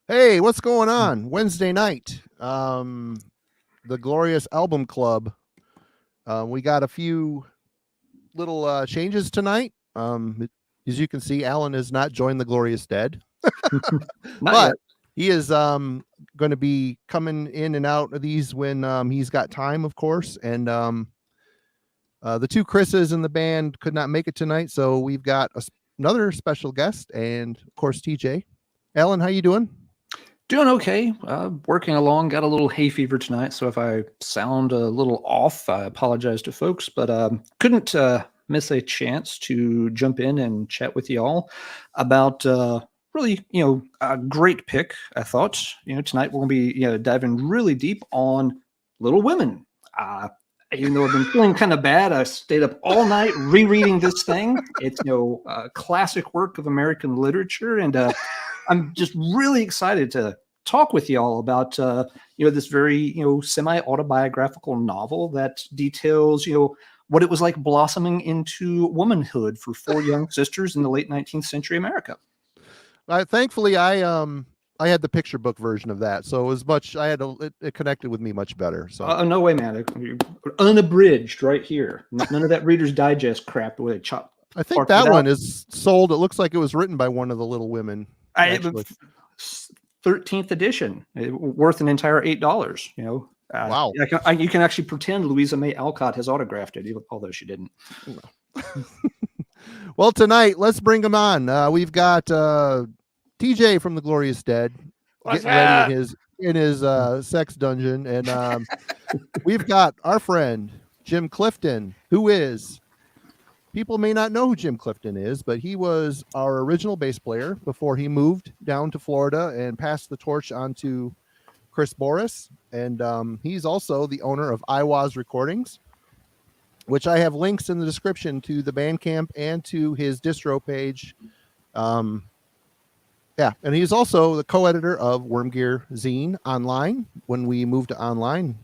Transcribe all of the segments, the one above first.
Hey, what's going on? Wednesday night, the Glorious Album Club. We got a few little changes tonight. As you can see, Alan has not joined the Glorious Dead, Not but yet. he is going to be coming in and out of these when he's got time, of course. And the two Chris's in the band could not make it tonight, so we've got another special guest, and of course, TJ. Alan, how you doing? Doing okay. Working along. Got a little hay fever tonight, so if I sound a little off, I apologize to folks. But couldn't miss a chance to jump in and chat with y'all about really, a great pick. I thought, tonight we're gonna be, diving really deep on Little Women. Even though I've been feeling kind of bad, I stayed up all night rereading this thing. It's classic work of American literature, and I'm just really excited to talk with y'all about this very semi-autobiographical novel that details what it was like blossoming into womanhood for four young sisters in the late 19th century America. Thankfully, I had the picture book version of that, so it connected with me much better. So no way, man! Unabridged right here. None of that Reader's Digest crap where they chop. I think that one is sold. It looks like it was written by one of the Little Women. 13th edition, worth an entire $8. Wow! You can actually pretend Louisa May Alcott has autographed it, although she didn't. Well, tonight let's bring them on. We've got TJ from the Glorious Dead getting ready in his sex dungeon, and we've got our friend Jim Clifton, who is. People may not know who Jim Clifton is, but he was our original bass player before he moved down to Florida and passed the torch on to Chris Boris. And he's also the owner of Eihwaz Recordings, which I have links in the description to the Bandcamp and to his distro page. And he's also the co-editor of Wormgear Zine online. When we moved to online,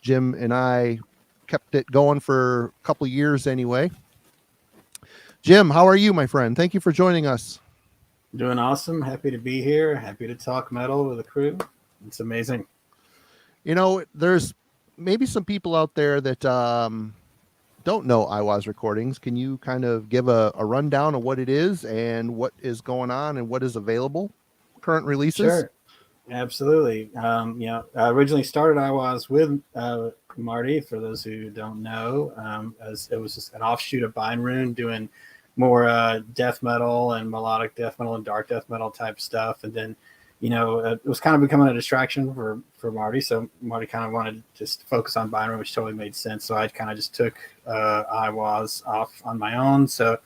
Jim and I kept it going for a couple of years anyway. Jim, how are you, my friend? Thank you for joining us. Doing awesome. Happy to be here. Happy to talk metal with the crew. It's amazing. There's maybe some people out there that don't know Eihwaz Recordings. Can you kind of give a rundown of what it is and what is going on and what is available? Current releases? Sure. Absolutely. I originally started Eihwaz with Marty, for those who don't know, as it was just an offshoot of Bindrune, doing more death metal and melodic death metal and dark death metal type stuff. And then, it was kind of becoming a distraction for Marty. So Marty kind of wanted to just focus on Bindrune, which totally made sense. So I kind of just took Eihwaz off on my own. So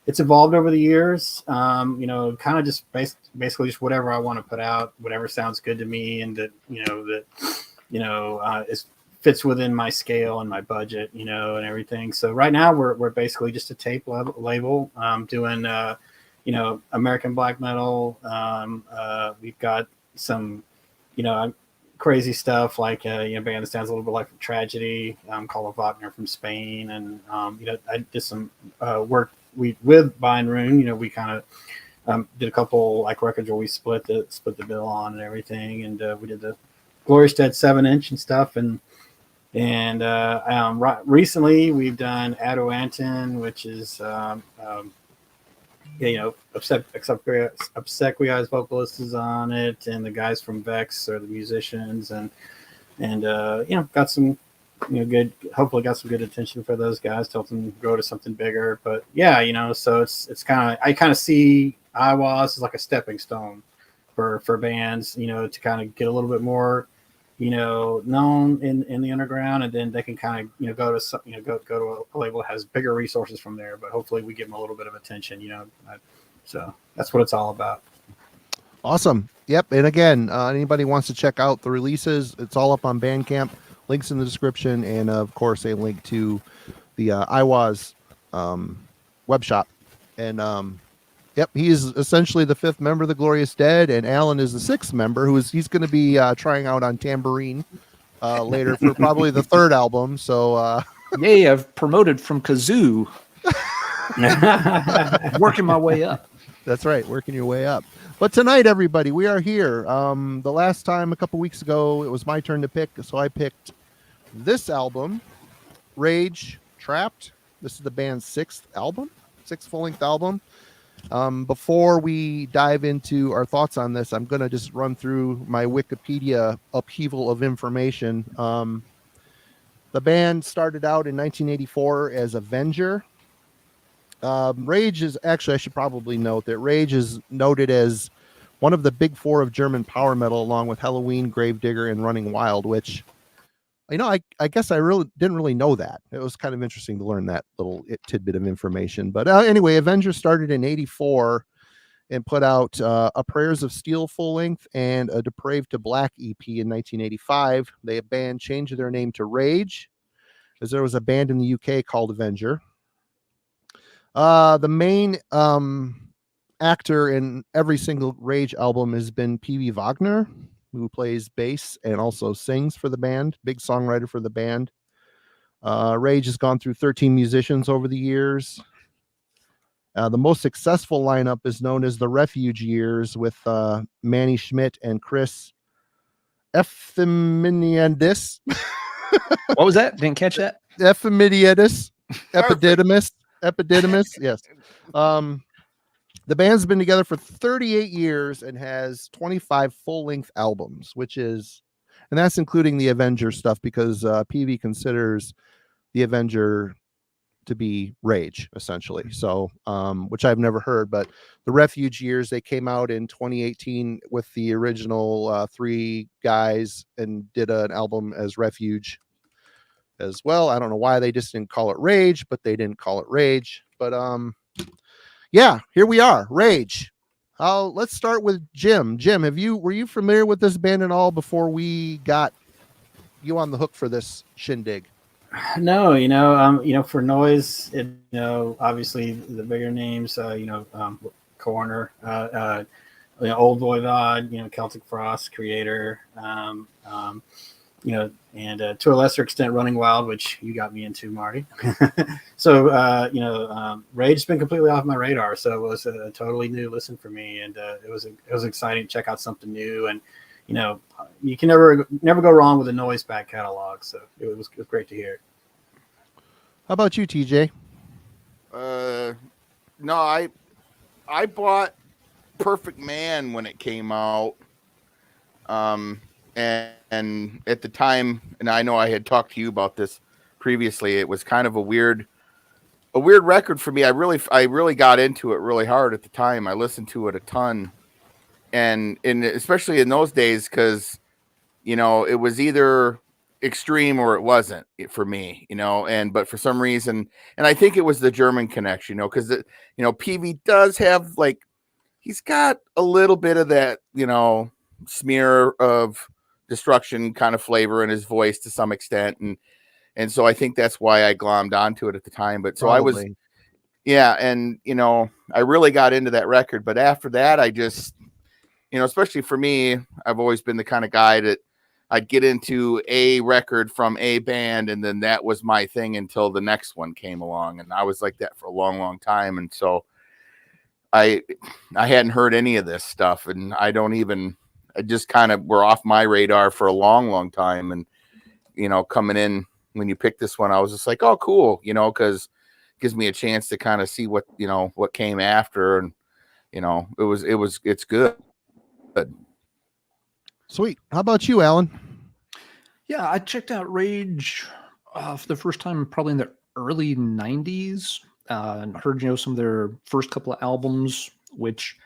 it's evolved over the years, kind of just basically just whatever I want to put out, whatever sounds good to me, and that is fits within my scale and my budget, and everything. So right now we're basically just a tape label, doing American black metal. We've got some crazy stuff like a band that sounds a little bit like Tragedy, called Wagner from Spain, and I did some work with Bindrune. We kind of did a couple like records where we split the bill on and everything, and we did the Glorious Dead 7-inch and stuff, and recently we've done Ado Anton, which is Obsequious vocalist is on it, and the guys from Vex are the musicians, and got some hopefully got some good attention for those guys to help them grow to something bigger. But so it's kind of, I kind of see Eihwaz as like a stepping stone for bands, to kind of get a little bit more known in the underground, and then they can kind of go to a label that has bigger resources from there. But hopefully we give them a little bit of attention, so that's what it's all about. Awesome. Yep. And again, anybody wants to check out the releases, it's all up on Bandcamp. Links in the description, and of course a link to the Eihwaz web shop. And yep, he's essentially the fifth member of the Glorious Dead, and Alan is the sixth member, he's going to be trying out on tambourine later for probably the third album. So yay, I've promoted from kazoo. Working my way up. That's right, working your way up. But tonight, everybody, we are here. The last time, a couple weeks ago, it was my turn to pick, so I picked this album, Rage Trapped. This is the band's sixth full-length album. Before we dive into our thoughts on this, I'm going to just run through my Wikipedia upheaval of information. The band started out in 1984 as Avenger. Rage is actually, I should probably note that Rage is noted as one of the big four of German power metal, along with Halloween, Gravedigger, and Running Wild, which, I guess I really didn't really know that. It was kind of interesting to learn that little tidbit of information. But anyway, Avenger started in 84 and put out a Prayers of Steel full length and a Depraved to Black EP in 1985. The band changed their name to Rage, as there was a band in the UK called Avenger. The main actor in every single Rage album has been P.V. Wagner, who plays bass and also sings for the band, big songwriter for the band. Rage has gone through 13 musicians over the years. The most successful lineup is known as the Refuge Years, with Manny Schmidt and Chris Ephimeniadis. What was that? Didn't catch that. Ephimeniadis. Epididymis. Yes. The band's been together for 38 years and has 25 full-length albums, and that's including the Avenger stuff, because PV considers the Avenger to be Rage, essentially. So, which I've never heard, but the Refuge Years, they came out in 2018 with the original three guys and did an album as Refuge as well. I don't know why they just didn't call it Rage, but they didn't call it Rage. But yeah, here we are, Rage. Let's start with Jim. Jim, were you familiar with this band at all before we got you on the hook for this shindig? No, for noise, obviously the bigger names, Corner, Old Voivod, Celtic Frost, Creator, and to a lesser extent, Running Wild, which you got me into, Marty. So, Rage's been completely off my radar, so it was a totally new listen for me, and it was exciting to check out something new, and you can never go wrong with a noise back catalog, so it was great to hear. How about you, TJ? No, I bought Perfect Man when it came out. And at the time, and I know I had talked to you about this previously, it was kind of a weird record for me. I really got into it really hard at the time. I listened to it a ton, and especially in those days, because it was either extreme or it wasn't for me, but for some reason, and I think it was the German connection, because PV does have, he's got a little bit of that, smear of destruction kind of flavor in his voice to some extent, and so I think that's why I glommed onto it at the time. But so Probably. I really got into that record. But after that, I just, especially for me, I've always been the kind of guy that I'd get into a record from a band, and then that was my thing until the next one came along, and I was like that for a long, long time. And so I hadn't heard any of this stuff, and I just kind of were off my radar for a long, long time. And, coming in when you picked this one, I was just like, oh, cool, because it gives me a chance to kind of see what came after. And, it's good. Sweet. How about you, Alan? Yeah, I checked out Rage for the first time probably in the early 90s and heard, some of their first couple of albums, which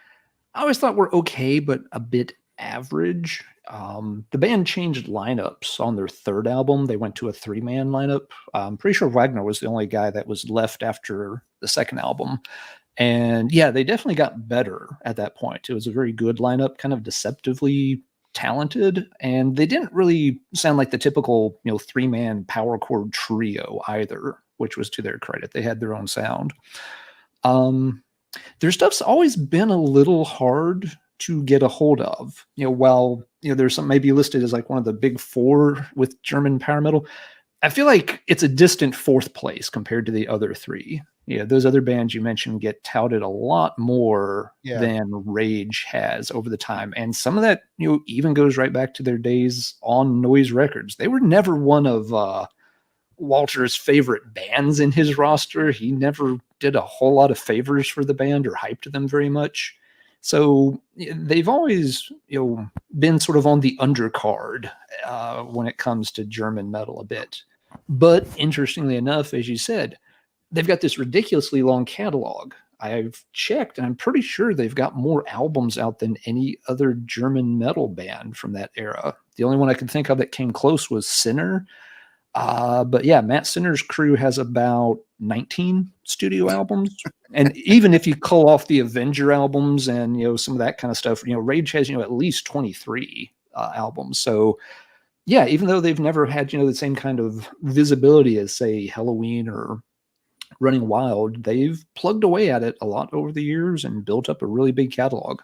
I always thought were okay, but a bit average. The band changed lineups on their third album. They went to a 3-man lineup. I'm pretty sure Wagner was the only guy that was left after the second album. And yeah, they definitely got better at that point. It was a very good lineup, kind of deceptively talented, and they didn't really sound like the typical 3-man power chord trio either, which was to their credit. They had their own sound. Their stuff's always been a little hard to get a hold of. While there's some maybe listed as like one of the big four with German power metal, I feel like it's a distant fourth place compared to the other three. Yeah, those other bands you mentioned get touted a lot more Yeah. than Rage has over the time. And some of that, even goes right back to their days on Noise Records. They were never one of Walter's favorite bands in his roster. He never did a whole lot of favors for the band or hyped them very much. So they've always, been sort of on the undercard when it comes to German metal a bit. But interestingly enough, as you said, they've got this ridiculously long catalog. I've checked, and I'm pretty sure they've got more albums out than any other German metal band from that era. The only one I could think of that came close was Sinner. But yeah, Matt Sinner's crew has about 19 studio albums. And even if you cull off the Avenger albums and, some of that kind of stuff, Rage has, at least 23 albums. So yeah, even though they've never had, the same kind of visibility as, say, Halloween or Running Wild, they've plugged away at it a lot over the years and built up a really big catalog.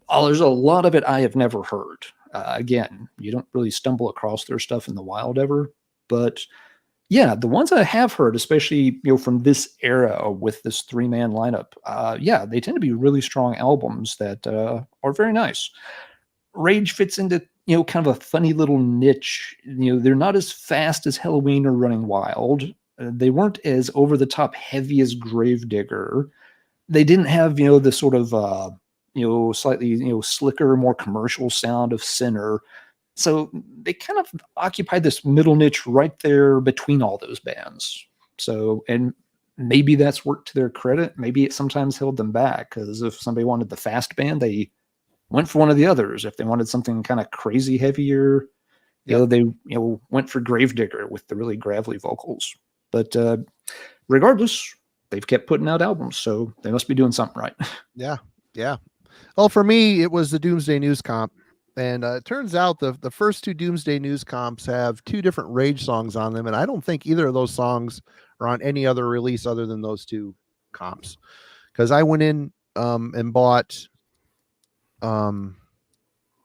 There's a lot of it I have never heard. Again, you don't really stumble across their stuff in the wild ever. But yeah, the ones I have heard, especially from this era with this 3-man lineup, yeah, they tend to be really strong albums that are very nice. Rage fits into kind of a funny little niche. They're not as fast as Halloween or Running Wild. They weren't as over the top heavy as Gravedigger. They didn't have the sort of slightly slicker, more commercial sound of Sinner. So they kind of occupy this middle niche right there between all those bands. So, and maybe that's worked to their credit. Maybe it sometimes held them back, because if somebody wanted the fast band, they went for one of the others. If they wanted something kind of crazy heavier, they went for Gravedigger with the really gravelly vocals. But regardless, they've kept putting out albums, so they must be doing something right. Yeah. Well, for me, it was the Doomsday News comp. And it turns out the first 2 Doomsday News comps have 2 different Rage songs on them. And I don't think either of those songs are on any other release other than those 2 comps. Because I went in and bought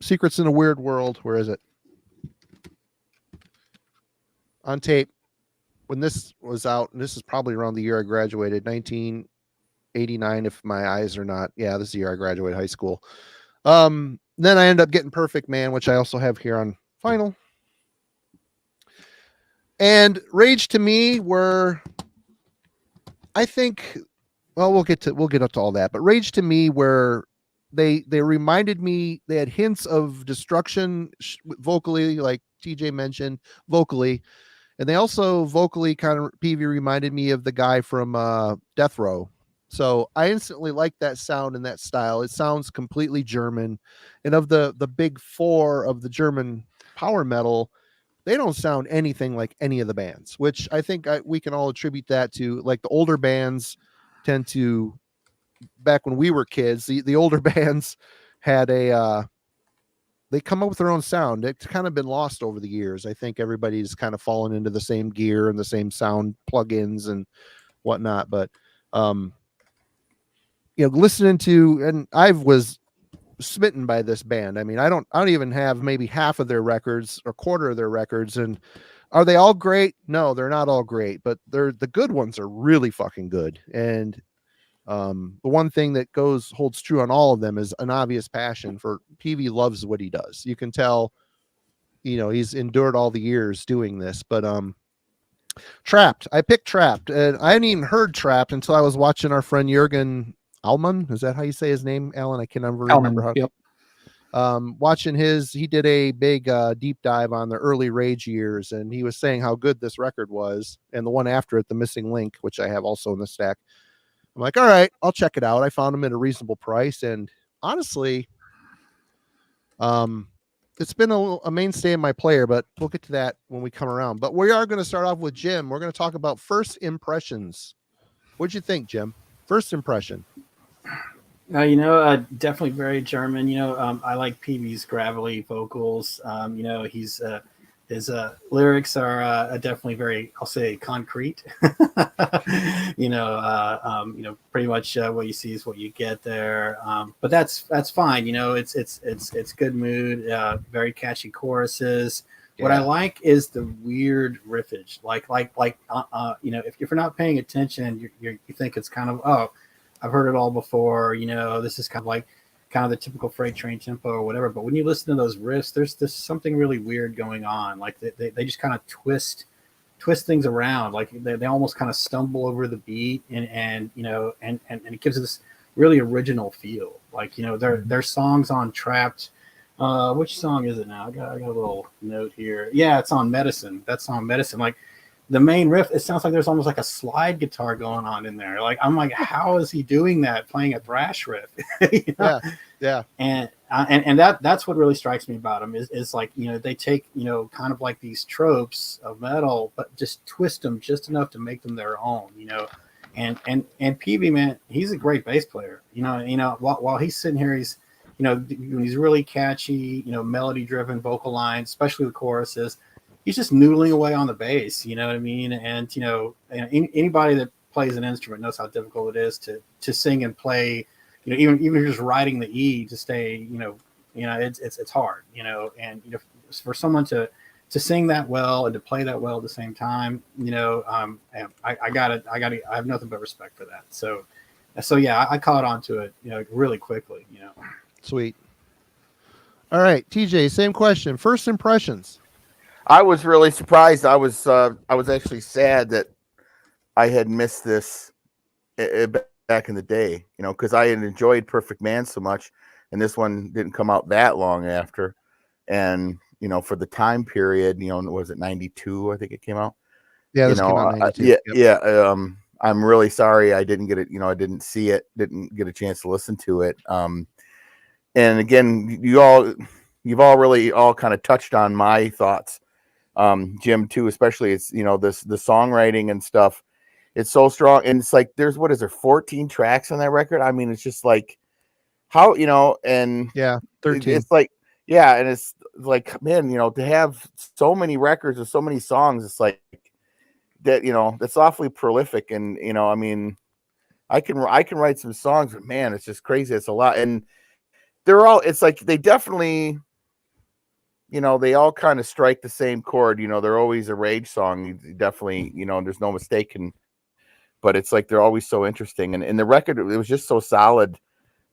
Secrets in a Weird World. Where is it? On tape. When this was out, and this is probably around the year I graduated, 1989, if my eyes are not. Yeah, this is the year I graduated high school. Then I ended up getting Perfect Man, which I also have here on vinyl. And Rage to me were, I think, well, we'll get up to all that, but Rage to me were, they reminded me, they had hints of Destruction vocally, like TJ mentioned, vocally. And they also vocally kind of, PV reminded me of the guy from Death Row. So I instantly like that sound and that style. It sounds completely German. And of the big 4 of the German power metal, they don't sound anything like any of the bands, which I think we can all attribute that to, like, the older bands tend to, back when we were kids, the older bands had they come up with their own sound. It's kind of been lost over the years. I think everybody's kind of fallen into the same gear and the same sound plugins and whatnot. But, listening to, and I was smitten by this band. I mean, I don't even have maybe half of their records or quarter of their records. And are they all great? No, they're not all great, but the good ones are really fucking good. And the one thing that holds true on all of them is an obvious passion for PV. Loves what he does. You can tell, he's endured all the years doing this. But Trapped, I picked Trapped, and I hadn't even heard Trapped until I was watching our friend Jürgen Allman. Is that how you say his name, Alan? I can never remember how. Yep. Watching he did a big deep dive on the early Rage years, and he was saying how good this record was, and the one after it, The Missing Link, which I have also in the stack. I'm like, all right, I'll check it out. I found them at a reasonable price, and honestly, it's been a mainstay in my player, but we'll get to that when we come around. But we are going to start off with Jim. We're going to talk about first impressions. What'd you think, Jim? First impression. Definitely very German. I like PV's gravelly vocals. His lyrics are definitely very, I'll say, concrete. Pretty much what you see is what you get there. But that's fine. It's good mood. Very catchy choruses. What I like is the weird riffage, if you're not paying attention, you think it's kind of, oh, I've heard it all before. This is kind of the typical freight train tempo or whatever. But when you listen to those riffs, there's something really weird going on. Like they just kind of twist things around. Like they almost kind of stumble over the beat, and it gives it this really original feel. Like their songs on Trapped. Which song is it now? I got a little note here. Yeah, it's on Medicine. That song Medicine. Like the main riff, it sounds like there's almost like a slide guitar going on in there. Like I'm like, how is he doing that? Playing a thrash riff? Yeah. And that's what really strikes me about them is like they take kind of like these tropes of metal, but just twist them just enough to make them their own. And PB, man, he's a great bass player. While he's sitting here, he's he's really catchy, melody driven vocal lines, especially the choruses. He's just noodling away on the bass, you know what I mean? And anybody that plays an instrument knows how difficult it is to sing and play, even if you're just riding the E to stay, it's hard, and for someone to sing that well and to play that well at the same time, I have nothing but respect for that. So yeah, I caught on to it, really quickly, Sweet. All right, TJ, same question. First impressions. I was really surprised. I was actually sad that I had missed this back in the day, because I had enjoyed Perfect Man so much, and this one didn't come out that long after. And for the time period, was it 92? I think it came out. Yeah, this came out 92. Yeah. I'm really sorry I didn't get it. I didn't see it. Didn't get a chance to listen to it. And again, you've all really kind of touched on my thoughts, Jim too, especially it's, the songwriting and stuff. It's so strong. And it's like, there's, 14 tracks on that record. I mean, it's just like how, and yeah, 13. It's like, yeah. And it's like, man, to have so many records with so many songs, it's like that, that's awfully prolific. And, I mean, I can write some songs, but man, it's just crazy. It's a lot. And it's like they definitely, they all kind of strike the same chord. They're always a rage song. You definitely, there's no mistaking, but it's like they're always so interesting. And the record, it was just so solid.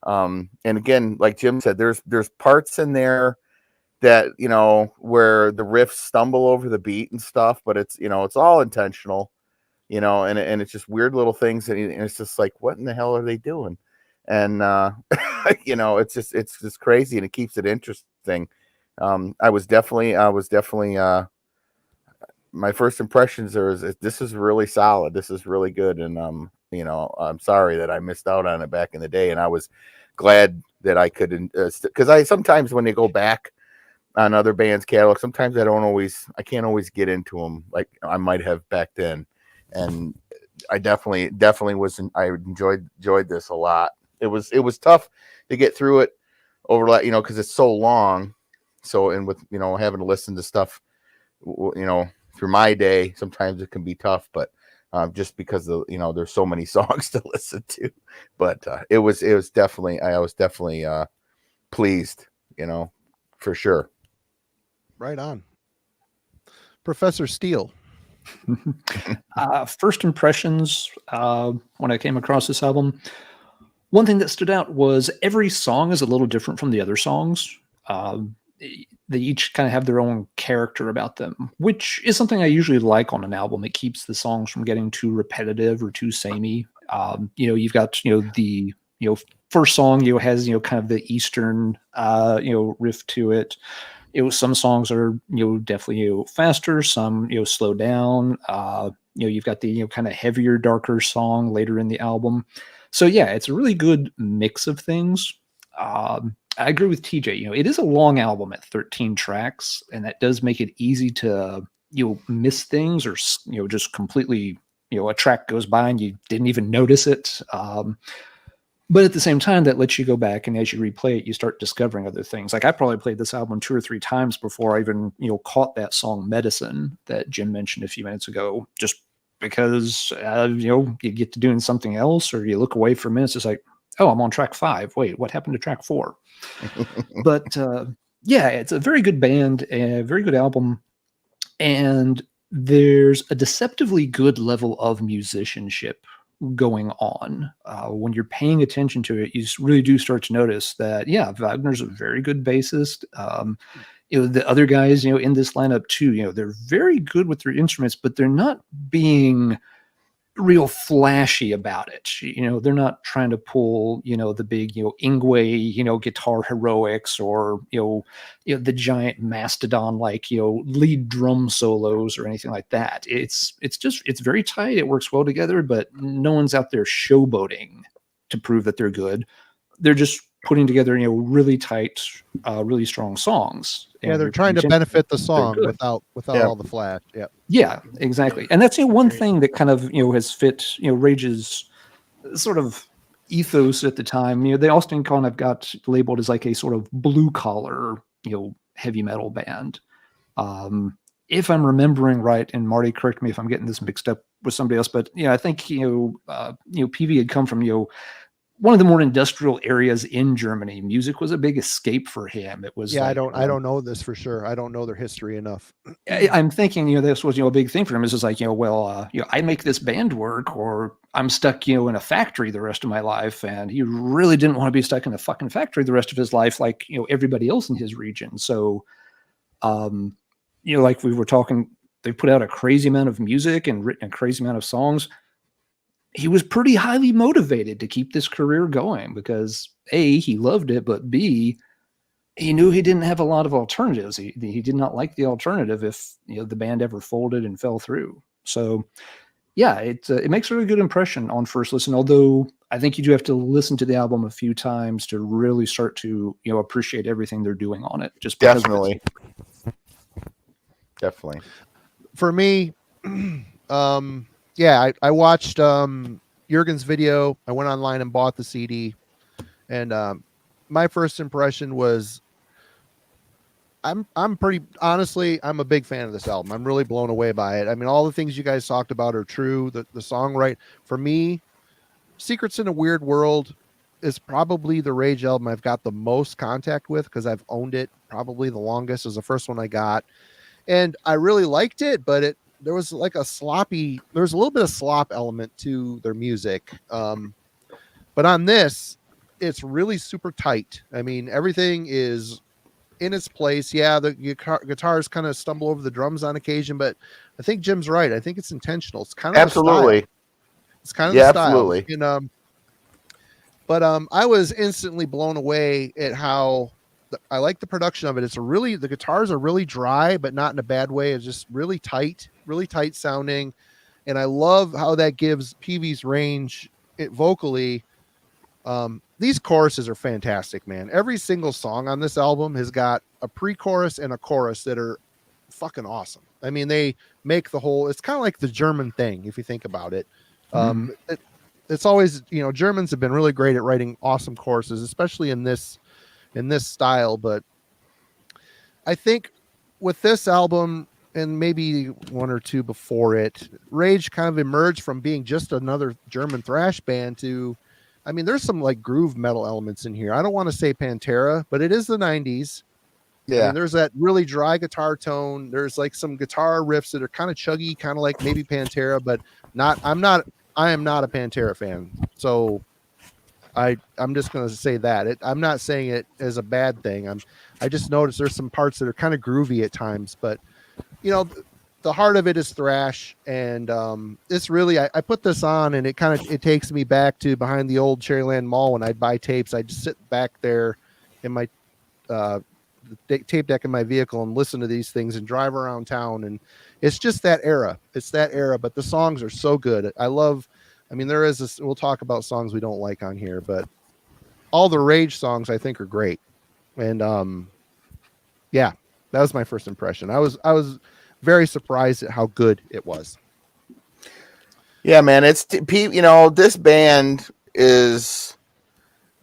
And again, like Jim said, there's parts in there that, where the riffs stumble over the beat and stuff, but it's, it's all intentional, and it's just weird little things. And it's just like, what in the hell are they doing? And, it's just crazy, and it keeps it interesting. I was definitely, my first impressions this is really solid. This is really good. And, I'm sorry that I missed out on it back in the day. And I was glad that I could, because sometimes when they go back on other bands' catalog, sometimes I can't always get into them like I might have back then. And I definitely I enjoyed this a lot. It was tough to get through it over, because it's so long. So, and with, having to listen to stuff, through my day, sometimes it can be tough, but just because there's so many songs to listen to. But it was definitely, I was definitely pleased, for sure. Right on. Professor Steele. First impressions when I came across this album, one thing that stood out was every song is a little different from the other songs. They each kind of have their own character about them, which is something I usually like on an album. It keeps the songs from getting too repetitive or too samey. You've got, the, first song, has, kind of the Eastern, riff to it. Some songs are, definitely, faster, some, slow down. You've got the, kind of heavier, darker song later in the album. So yeah, it's a really good mix of things. I agree with TJ. It is a long album at 13 tracks, and that does make it easy to, miss things or, just completely, a track goes by and you didn't even notice it. But at the same time, that lets you go back, and as you replay it, you start discovering other things. Like I probably played this album 2 or 3 times before I even, caught that song Medicine that Jim mentioned a few minutes ago, just because, you get to doing something else, or you look away for minutes. It's like, oh, I'm on track 5. Wait, what happened to track 4? But yeah, it's a very good band, a very good album. And there's a deceptively good level of musicianship going on. When you're paying attention to it, you really do start to notice that, yeah, Wagner's a very good bassist. The other guys, in this lineup too, they're very good with their instruments, but they're not being real flashy about it. They're not trying to pull, the big, Ingwe, guitar heroics, or, the giant mastodon, like, lead drum solos or anything like that. It's very tight. It works well together, but no one's out there showboating to prove that they're good. They're just putting together, really tight, really strong songs. Yeah, they're trying to benefit the song without all the flash. Yeah. Yeah, exactly. And that's one thing that kind of has fit Rage's sort of ethos at the time. They often kind of got labeled as like a sort of blue collar heavy metal band. If I'm remembering right, and Marty, correct me if I'm getting this mixed up with somebody else, but I think PV had come from one of the more industrial areas in Germany. Music was a big escape for him. It was. Yeah, I don't know this for sure. I don't know their history enough. I'm thinking, this was, a big thing for him. It's just like, I make this band work, or I'm stuck, in a factory the rest of my life. And he really didn't want to be stuck in a fucking factory the rest of his life, like, everybody else in his region. So, like we were talking, they put out a crazy amount of music and written a crazy amount of songs. He was pretty highly motivated to keep this career going because A, he loved it, but B, he knew he didn't have a lot of alternatives. He did not like the alternative if the band ever folded and fell through. So yeah, it makes a really good impression on first listen, although I think you do have to listen to the album a few times to really start to appreciate everything they're doing on it. Just definitely. For me, yeah, I watched Jürgen's video. I went online and bought the CD, and my first impression was, I'm pretty honestly, I'm a big fan of this album. I'm really blown away by it. I mean, all the things you guys talked about are true. The songwriting for me, Secrets in a Weird World is probably the Rage album I've got the most contact with because I've owned it probably the longest. It was the first one I got, and I really liked it, but there was like there was a little bit of slop element to their music. But on this, it's really super tight. I mean, everything is in its place. Yeah, the guitars kind of stumble over the drums on occasion, but I think Jim's right. I think it's intentional. It's kind of absolutely. It's kind of the style. Absolutely. And, but I was instantly blown away at how I like the production of it. The guitars are really dry, but not in a bad way. It's just really tight sounding. And I love how that gives PV's range vocally. These choruses are fantastic, man. Every single song on this album has got a pre-chorus and a chorus that are fucking awesome. I mean, they make the whole, it's kind of like the German thing, if you think about it. It's always, Germans have been really great at writing awesome choruses, especially in this style. But I think with this album, and maybe one or two before it, Rage kind of emerged from being just another German thrash band to, I mean, there's some like groove metal elements in here. I don't want to say Pantera, but it is the 90s. Yeah. I mean, there's that really dry guitar tone. There's like some guitar riffs that are kind of chuggy, kind of like maybe Pantera, but I am not a Pantera fan. So I'm just going to say that. I'm not saying it as a bad thing. I just noticed there's some parts that are kind of groovy at times, but the heart of it is thrash, and it's really I put this on, and it takes me back to behind the old Cherryland Mall when I'd buy tapes. I'd just sit back there in my tape deck in my vehicle and listen to these things and drive around town, and it's just that era. It's that era, but the songs are so good. There is this. We'll talk about songs we don't like on here, but all the Rage songs I think are great, and yeah, that was my first impression. I was very surprised at how good it was. Yeah, man, it's this band is.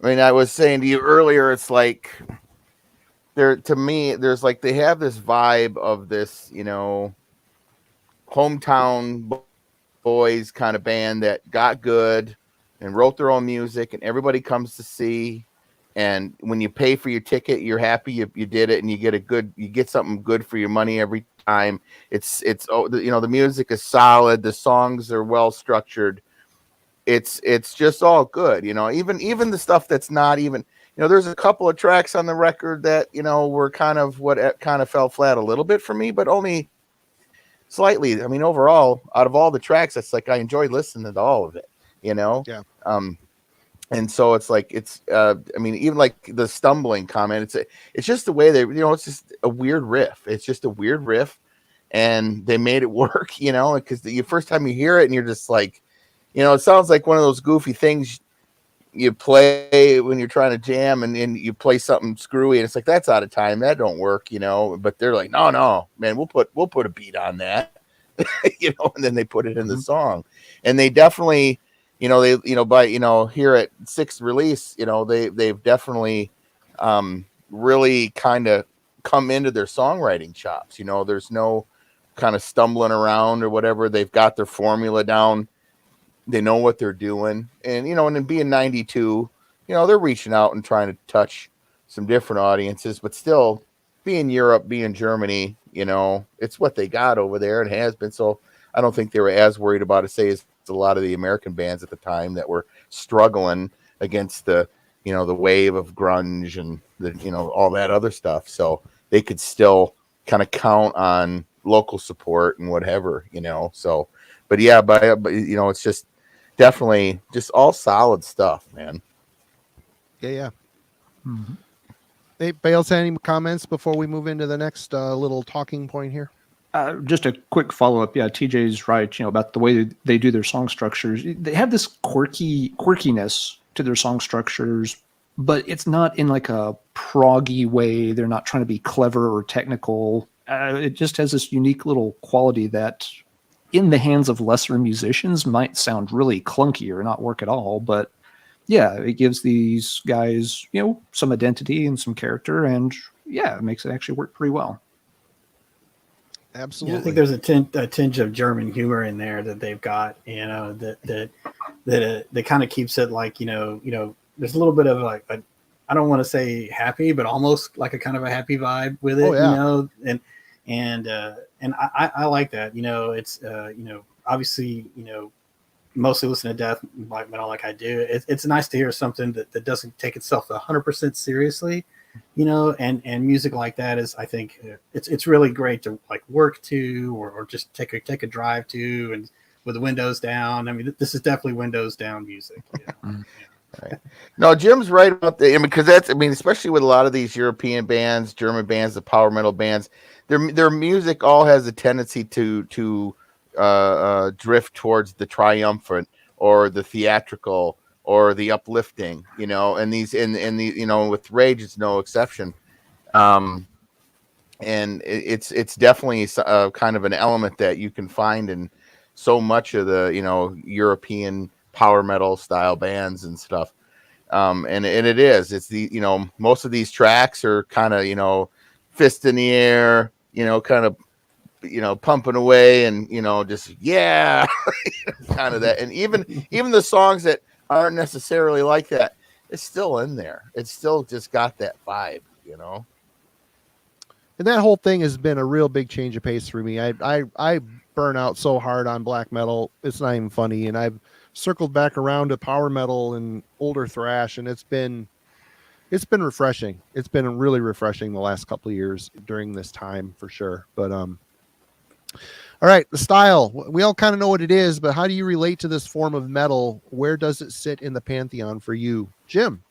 I mean, I was saying to you earlier, it's like to me, there's like they have this vibe of this, hometown boys kind of band that got good and wrote their own music, and everybody comes to see. And when you pay for your ticket, you're happy you did it, and you get something good for your money every time. It's the music is solid. The songs are well structured. It's just all good. Even the stuff that's not even, there's a couple of tracks on the record that, were kind of fell flat a little bit for me, but only slightly. I mean, overall, out of all the tracks, it's like I enjoyed listening to all of it, Yeah. And so it's like even like the stumbling comment, it's just the way they, it's just a weird riff. It's just a weird riff, and they made it work, because the first time you hear it and you're just like, it sounds like one of those goofy things you play when you're trying to jam, and you play something screwy, and it's like, that's out of time, that don't work, but they're like, no, man, we'll put a beat on that, and then they put it in the song, and they definitely, by here at sixth release, they've definitely really kind of come into their songwriting chops. There's no kind of stumbling around or whatever. They've got their formula down. They know what they're doing, and and then being 92, they're reaching out and trying to touch some different audiences, but still being Europe, being Germany, it's what they got over there and has been. So I don't think they were as worried about it, say, as a lot of the American bands at the time that were struggling against the, the wave of grunge and the, all that other stuff. So they could still kind of count on local support and whatever, so, but yeah, but it's just definitely just all solid stuff, man. Yeah. Mm-hmm. Hey, Bales, any comments before we move into the next little talking point here? Just a quick follow-up. Yeah, TJ's right, about the way they do their song structures. They have this quirkiness to their song structures, but it's not in like a proggy way. They're not trying to be clever or technical. It just has this unique little quality that in the hands of lesser musicians might sound really clunky or not work at all. But yeah, it gives these guys, some identity and some character, and yeah, it makes it actually work pretty well. Absolutely. Yeah, I think there's a tinge of German humor in there that they've got, that kind of keeps it like, there's a little bit of like, I don't want to say happy, but almost like a kind of a happy vibe with it, and I like that, it's, obviously, mostly listen to death metal like I do. It's nice to hear something that doesn't take itself 100% seriously, and music like that is, I think it's really great to like work to, or just take a drive to, and with the windows down. I mean, this is definitely windows down music. Right. No, Jim's right about that. Because especially with a lot of these European bands, German bands, the power metal bands, their music all has a tendency to drift towards the triumphant or the theatrical or the uplifting, and with Rage, it's no exception. And it's definitely kind of an element that you can find in so much of the, European power metal style bands and stuff. And it's the, most of these tracks are kind of, fist in the air, kind of, pumping away and, just, yeah, kind of that. And even the songs that aren't necessarily like that, it's still in there. It's still just got that vibe, And that whole thing has been a real big change of pace for me. I burn out so hard on black metal, it's not even funny. And I've circled back around to power metal and older thrash, and it's been refreshing. It's been really refreshing the last couple of years during this time for sure. But all right, the style, we all kind of know what it is, but how do you relate to this form of metal? Where does it sit in the pantheon for you, Jim?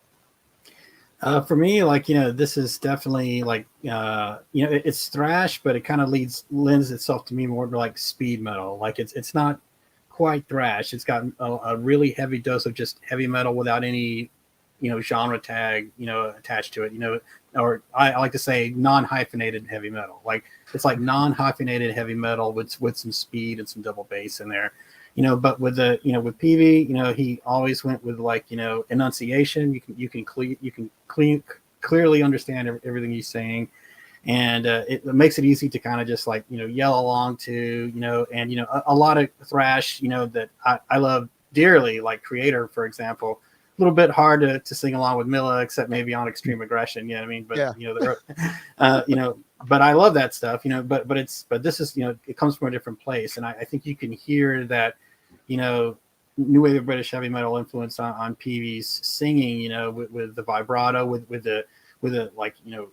For me, like, this is definitely like, it's thrash, but it kind of lends itself to me more to like speed metal. Like it's not quite thrash. It's got a really heavy dose of just heavy metal without any, genre tag, attached to it, or I like to say non-hyphenated heavy metal. Like it's like non-hyphenated heavy metal with some speed and some double bass in there. But with with PV, he always went with like, enunciation. You can clearly understand everything he's saying, and it makes it easy to kind of just like, yell along to, and a lot of thrash, that I love dearly, like Creator, for example. A little bit hard to sing along with Milla, except maybe on Extreme Aggression. Yeah, I mean, but yeah. but I love that stuff, you know, but this is, you know, it comes from a different place. And I think you can hear that, you know, new wave of British heavy metal influence on PV's singing, you know, with the vibrato, with the like, you know,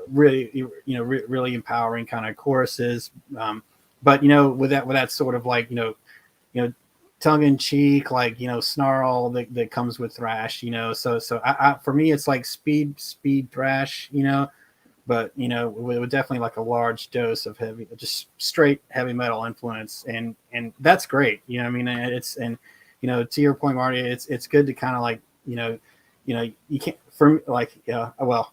really, you know, really empowering kind of choruses. But, you know, with that sort of like, you know, tongue in cheek, like, you know, snarl that comes with thrash, you know, so I for me, it's like speed thrash, you know, but, you know, with definitely like a large dose of heavy, just straight heavy metal influence. And that's great. You know, I mean, and, you know, to your point, Marty, it's good to kind of like, you know, you can't, for like, well,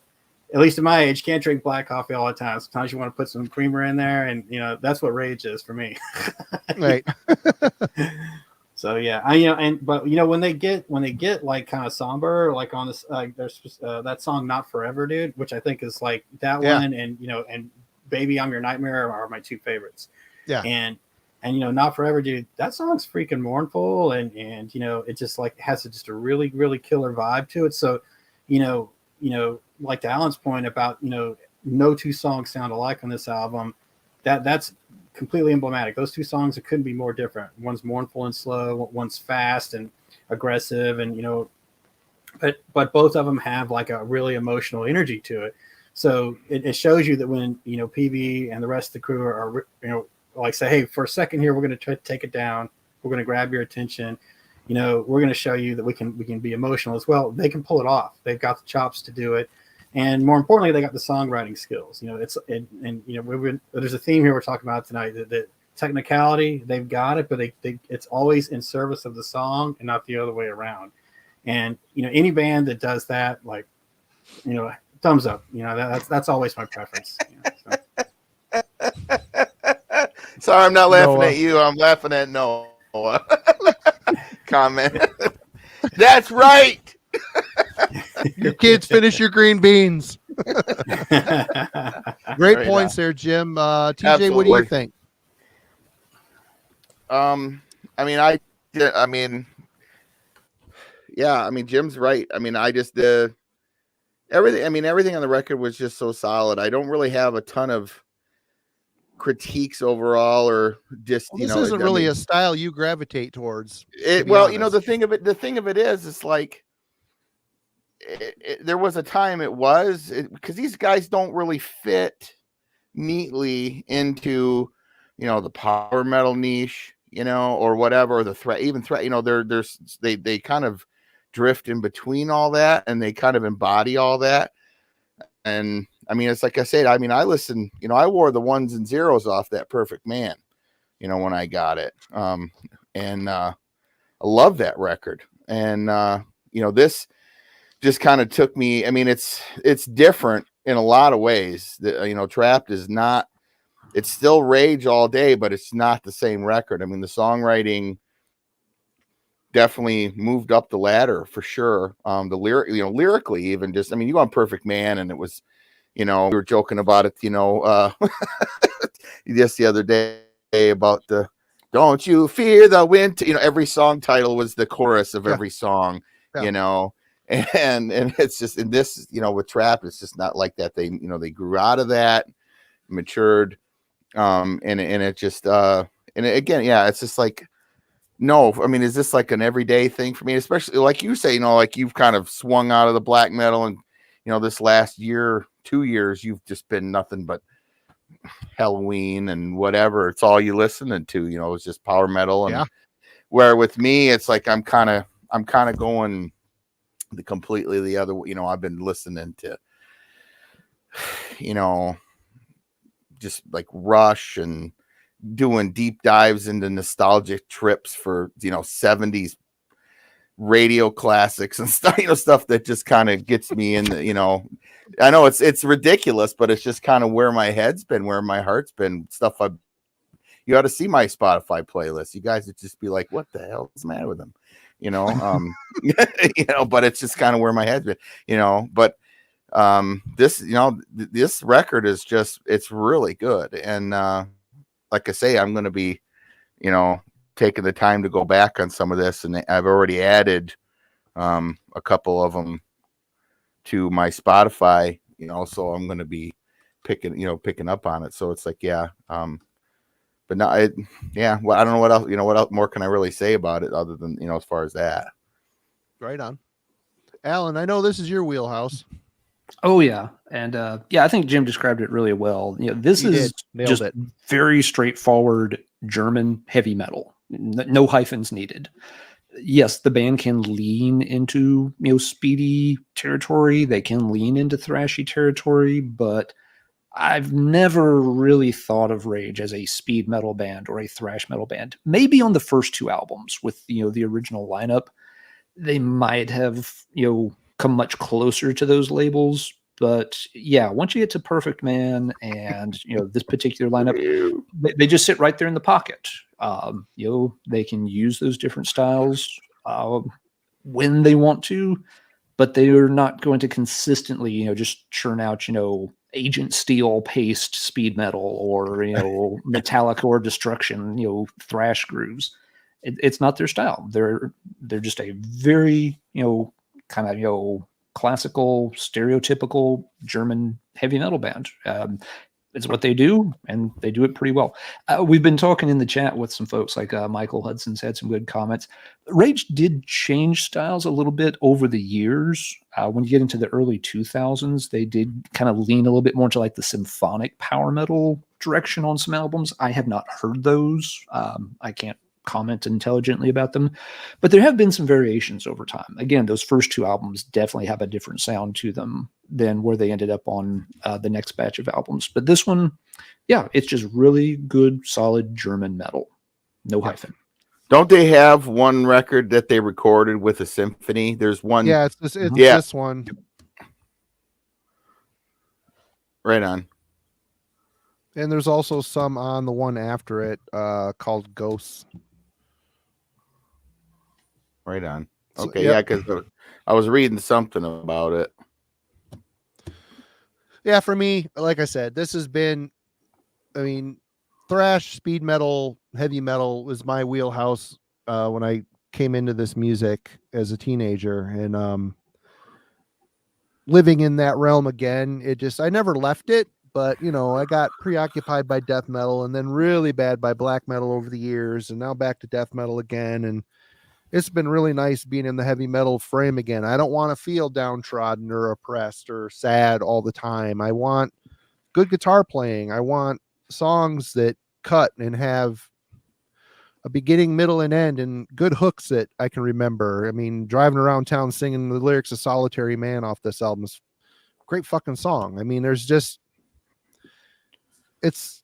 at least at my age, can't drink black coffee all the time. Sometimes you want to put some creamer in there, and, you know, that's what rage is for me. Right. So yeah, you know, but you know, when they get like kind of somber, like on this, there's that song "Not Forever, Dude," which I think is like that one, and, you know, and "Baby I'm Your Nightmare" are my two favorites. Yeah. And you know, "Not Forever, Dude," that song's freaking mournful, and you know, it just like has just a really killer vibe to it. So, you know, like to Alan's point about, you know, no two songs sound alike on this album. That's completely emblematic. Those two songs, it couldn't be more different. One's mournful and slow, one's fast and aggressive, and, you know, but both of them have like a really emotional energy to it. So it shows you that when, you know, PV and the rest of the crew are, you know, like say, hey, for a second here, we're going to try to take it down. We're going to grab your attention. You know, we're going to show you that we can be emotional as well. They can pull it off. They've got the chops to do it. And more importantly, they got the songwriting skills. You know, and you know, there's a theme here we're talking about tonight. That technicality, they've got it, but it's always in service of the song and not the other way around. And, you know, any band that does that, like, you know, thumbs up. You know, that's always my preference. You know, so. Sorry, I'm not laughing at you. I'm laughing at Noah. Comment. That's right. Your kids finish your green beans. Great Right points on. there, Jim. TJ, Absolutely. what do you think? I mean, yeah, I mean, Jim's right. I mean, I just everything on the record was just so solid. I don't really have a ton of critiques overall, or just, Well, you this know, isn't really a style you gravitate towards. it. Well, you know, the thing of it is, it's like there was a time because these guys don't really fit neatly into, you know, the power metal niche, you know, or whatever, or the threat, you know, they kind of drift in between all that, and they kind of embody all that. And I mean, it's like I said, I mean, I listen, you know, I wore the ones and zeros off that Perfect Man, you know, when I got it. And I love that record. And you know, this just kind of took me, I mean, it's different in a lot of ways. You know, Trapped is not, it's still Rage all day, but it's not the same record. I mean, the songwriting definitely moved up the ladder for sure. The lyric, you know, lyrically, even just, I mean, you go on Perfect Man, and it was, you know, we were joking about it, you know, just the other day about the "Don't You Fear the Winter," you know, every song title was the chorus of every song, you know. And it's just, in this, you know, with Trap, it's just not like that. They, you know, they grew out of that, matured, and it just, and again, yeah, it's just like, no, I mean, is this like an everyday thing for me? Especially like you say, you know, like you've kind of swung out of the black metal, and, you know, this last year, 2 years, you've just been nothing but Halloween and whatever. It's all you listening to, you know, it's just power metal. And where with me, it's like, I'm kind of going completely the other, you know, I've been listening to, you know, just like Rush, and doing deep dives into nostalgic trips for, you know, 70s radio classics and stuff, you know, stuff that just kind of gets me in the, you know, I know it's ridiculous, but it's just kind of where my head's been, where my heart's been, stuff you ought to see my Spotify playlist. You guys would just be like, what the hell is the matter with them? You know, you know, but it's just kind of where my head's been, you know, but this, you know, this record is just, it's really good. And like I say, I'm going to be, you know, taking the time to go back on some of this, and I've already added a couple of them to my Spotify, you know, so I'm going to be picking up on it. So it's like, yeah. But no, well, I don't know what else, what else more can I really say about it other than, as far as that. Right on. Alan, I know this is your wheelhouse. Oh yeah. And I think Jim described it really well. This is just very straightforward German heavy metal. No hyphens needed. Yes, the band can lean into speedy territory. They can lean into thrashy territory, but I've never really thought of Rage as a speed metal band or a thrash metal band. Maybe on the first two albums with the original lineup, they might have come much closer to those labels. But yeah, once you get to Perfect Man and this particular lineup, they just sit right there in the pocket. They can use those different styles when they want to, but they are not going to consistently just churn out Agent Steel paced speed metal or Metallica or Destruction thrash grooves. It's not their style. They're just a very kind of classical, stereotypical German heavy metal band. It's what they do, and they do it pretty well. We've been talking in the chat with some folks, like Michael Hudson's had some good comments. Rage did change styles a little bit over the years. When you get into the early 2000s, they did kind of lean a little bit more into like the symphonic power metal direction on some albums. I have not heard those. I can't comment intelligently about them, but there have been some variations over time. Again, those first two albums definitely have a different sound to them than where they ended up on the next batch of albums. But this one, it's just really good, solid German metal. No hyphen. Don't they have one record that they recorded with a symphony? There's one. Yeah, it's this one. Right on. And there's also some on the one after it called Ghosts. Right on. Okay, yeah, because I was reading something about it. Yeah, for me, like I said, this has been, thrash, speed metal, heavy metal was my wheelhouse when I came into this music as a teenager. And living in that realm again, I never left it, but, I got preoccupied by death metal and then really bad by black metal over the years, and now back to death metal again. And it's been really nice being in the heavy metal frame again. I don't want to feel downtrodden or oppressed or sad all the time. I want good guitar playing. I want songs that cut and have a beginning, middle, and end, and good hooks that I can remember. Driving around town singing the lyrics of Solitary Man off this album is a great fucking song. There's just, it's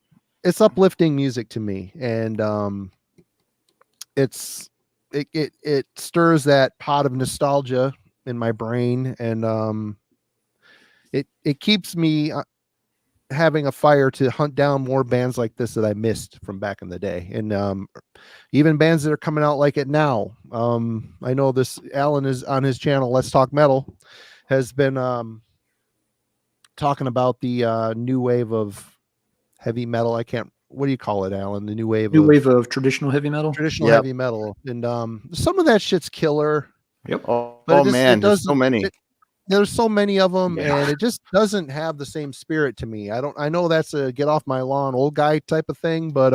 uplifting music to me. And it stirs that pot of nostalgia in my brain, and it keeps me having a fire to hunt down more bands like this that I missed from back in the day, and even bands that are coming out like it now. I know this Alan is on his channel, Let's Talk Metal, has been talking about the new wave of heavy metal. What do you call it, Alan? The new wave of traditional heavy metal. Heavy metal, and some of that shit's killer. Yep. There's so many. There's so many of them, and it just doesn't have the same spirit to me. I know that's a get off my lawn old guy type of thing, but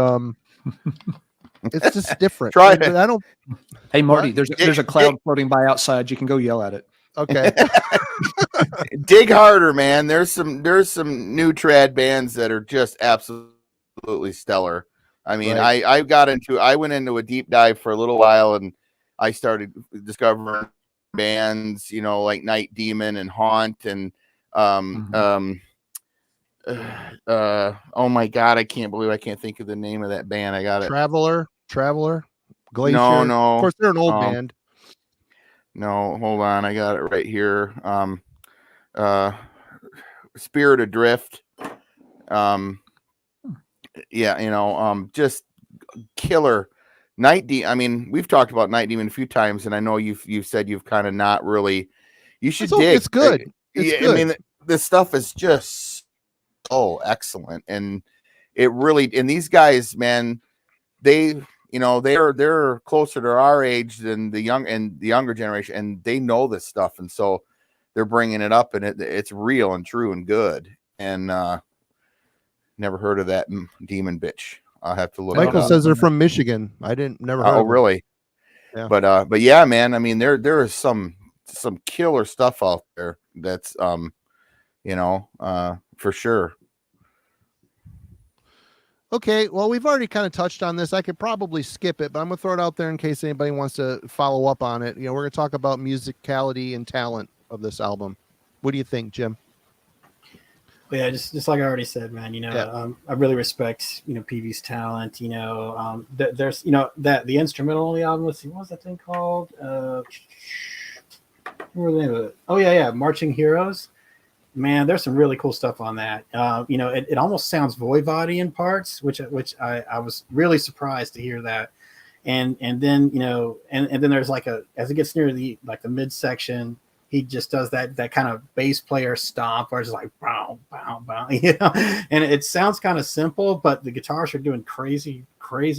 it's just different. Try it. But I don't. Hey Marty, there's a cloud floating by outside. You can go yell at it. Okay. Dig harder, man. There's some new trad bands that are just absolutely stellar. Right. I went into a deep dive for a little while, and I started discovering bands, like Night Demon and Haunt, and oh my god, I can't believe I can't think of the name of that band. I got it. Traveler, Glacier. No. Of course, they're an old band. No, hold on, I got it right here. Spirit Adrift. Just killer. Night Demon. We've talked about Night Demon a few times, and I know you've said you've kind of not really. You should dig. It's good. It's good. This stuff is just excellent, and it really. And these guys, man, they're closer to our age than the younger generation, and they know this stuff, and so they're bringing it up, and it's real and true and good. And Never heard of that demon bitch. I'll have to look. Michael it up. says they're from Michigan. I never heard Oh, of them. really? Yeah. But yeah, man. I mean, there is some killer stuff out there. That's for sure. Okay, well, we've already kind of touched on this. I could probably skip it, but I'm going to throw it out there in case anybody wants to follow up on it. We're going to talk about musicality and talent of this album. What do you think, Jim? Yeah, just like I already said, man. I really respect PV's talent. There's that the instrumental on the album. Let's see, what was that thing called? What was the name of it? Oh yeah, Marching Heroes. Man, there's some really cool stuff on that. It almost sounds Voivod in parts, which I was really surprised to hear that. And then and then there's as it gets near the midsection, he just does that kind of bass player stomp where it's like bow, bow, bow, and it sounds kind of simple, but the guitars are doing crazy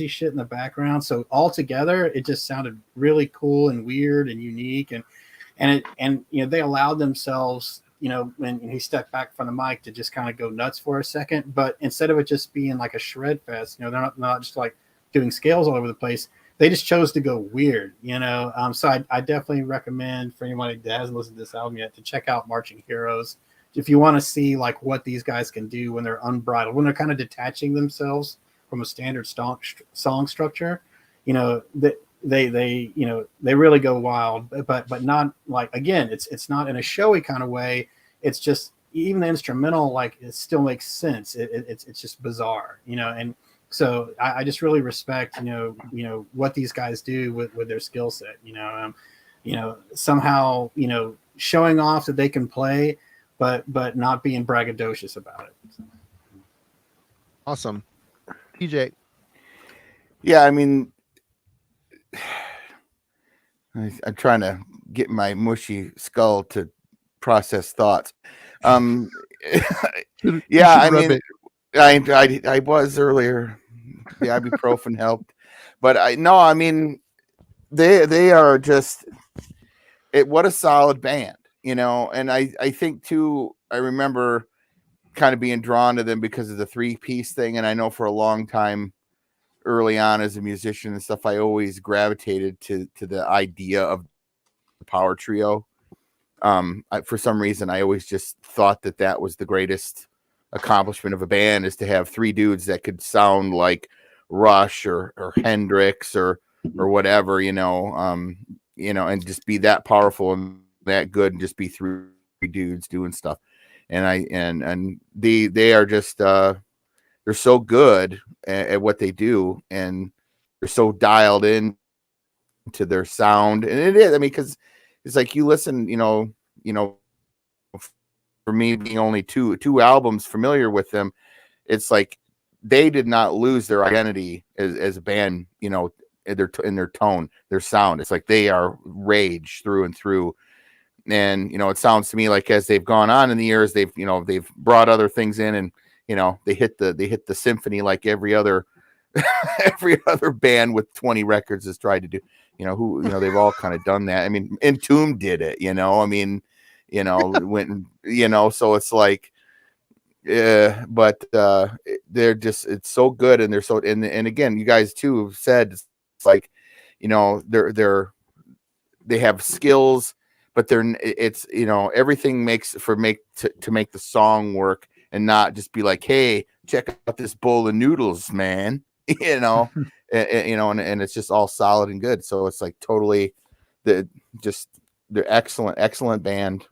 shit in the background. So all together, it just sounded really cool and weird and unique. And they allowed themselves, when he stepped back from the mic, to just kind of go nuts for a second. But instead of it just being like a shred fest, they're not just like doing scales all over the place. They just chose to go weird, So I definitely recommend for anybody that hasn't listened to this album yet to check out Marching Heroes. If you want to see like what these guys can do when they're unbridled, when they're kind of detaching themselves from a standard song structure, they really go wild, but not like, again, it's not in a showy kind of way. It's just, even the instrumental, like, it still makes sense. It's just bizarre, and so I just really respect, what these guys do with their skill set, somehow, showing off that they can play, but not being braggadocious about it. Awesome. TJ. Yeah, I mean, I'm trying to get my mushy skull to process thoughts. Yeah, I mean, I was earlier. The ibuprofen helped, but I mean, they are just what a solid band, and I think too, I remember kind of being drawn to them because of the 3-piece thing. And I know for a long time early on as a musician and stuff, I always gravitated to the idea of the power trio. For some reason, I always just thought that was the greatest accomplishment of a band, is to have 3 dudes that could sound like Rush or Hendrix or whatever, and just be that powerful and that good, and just be 3 dudes doing stuff. And they are just they're so good at what they do, and they're so dialed in to their sound. And it is, I mean, because it's like you listen, for me being only two albums familiar with them, it's like they did not lose their identity as a band, in their tone, their sound. It's like they are Rage through and through. And, it sounds to me like as they've gone on in the years, they've brought other things in, and, they hit the symphony like every other band with 20 records has tried to do, they've all kind of done that. I mean, Entomb did it, went, so it's like, but they're just, it's so good. And they're so, and again, you guys too have said, it's like, they have skills, but it's, everything to make the song work, and not just be like, hey, check out this bowl of noodles, man, and it's just all solid and good. So it's like totally they're excellent band.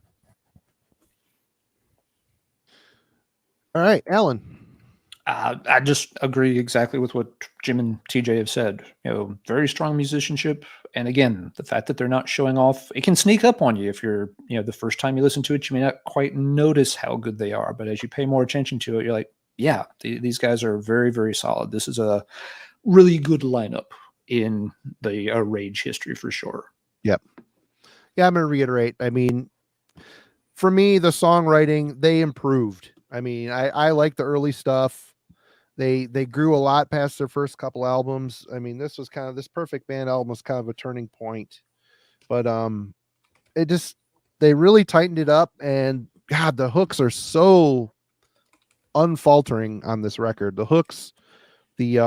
All right, Alan. I just agree exactly with what Jim and TJ have said. Very strong musicianship. And again, the fact that they're not showing off, it can sneak up on you. If you're, the first time you listen to it, you may not quite notice how good they are. But as you pay more attention to it, you're like, yeah, these guys are very, very solid. This is a really good lineup in the Rage history for sure. Yep. Yeah, I'm going to reiterate. I mean, for me, the songwriting, they improved. I mean, I like the early stuff. They grew a lot past their first couple albums. I mean, this Perfect Band album was kind of a turning point, but they really tightened it up, and God, the hooks are so unfaltering on this record. The hooks, the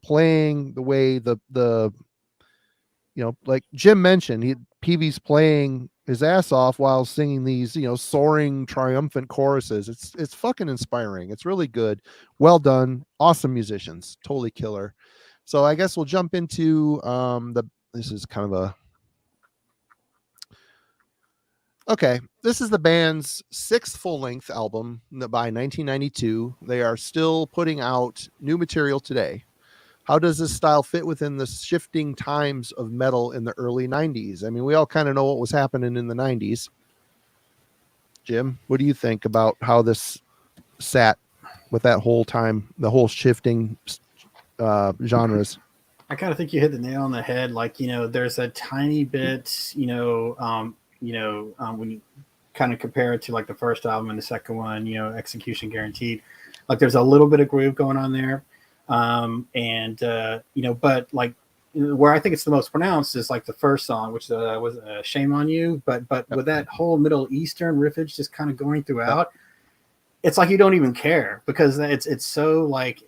playing, the way the like Jim mentioned, PV's playing his ass off while singing these, soaring, triumphant choruses. It's fucking inspiring. It's really good. Well done. Awesome musicians. Totally killer. So I guess we'll jump into this is kind of this is the band's 6th full-length album by 1992. They are still putting out new material today. How does this style fit within the shifting times of metal in the early 90s? I mean, we all kind of know what was happening in the 90s. Jim, what do you think about how this sat with that whole time, the whole shifting genres? I kind of think you hit the nail on the head. Like, there's a tiny bit, when you kind of compare it to like the first album and the second one, Execution Guaranteed, like there's a little bit of groove going on there. But like where I think it's the most pronounced is like the first song, which was Shame on You. But with that whole Middle Eastern riffage just kind of going throughout, it's like you don't even care because it's so like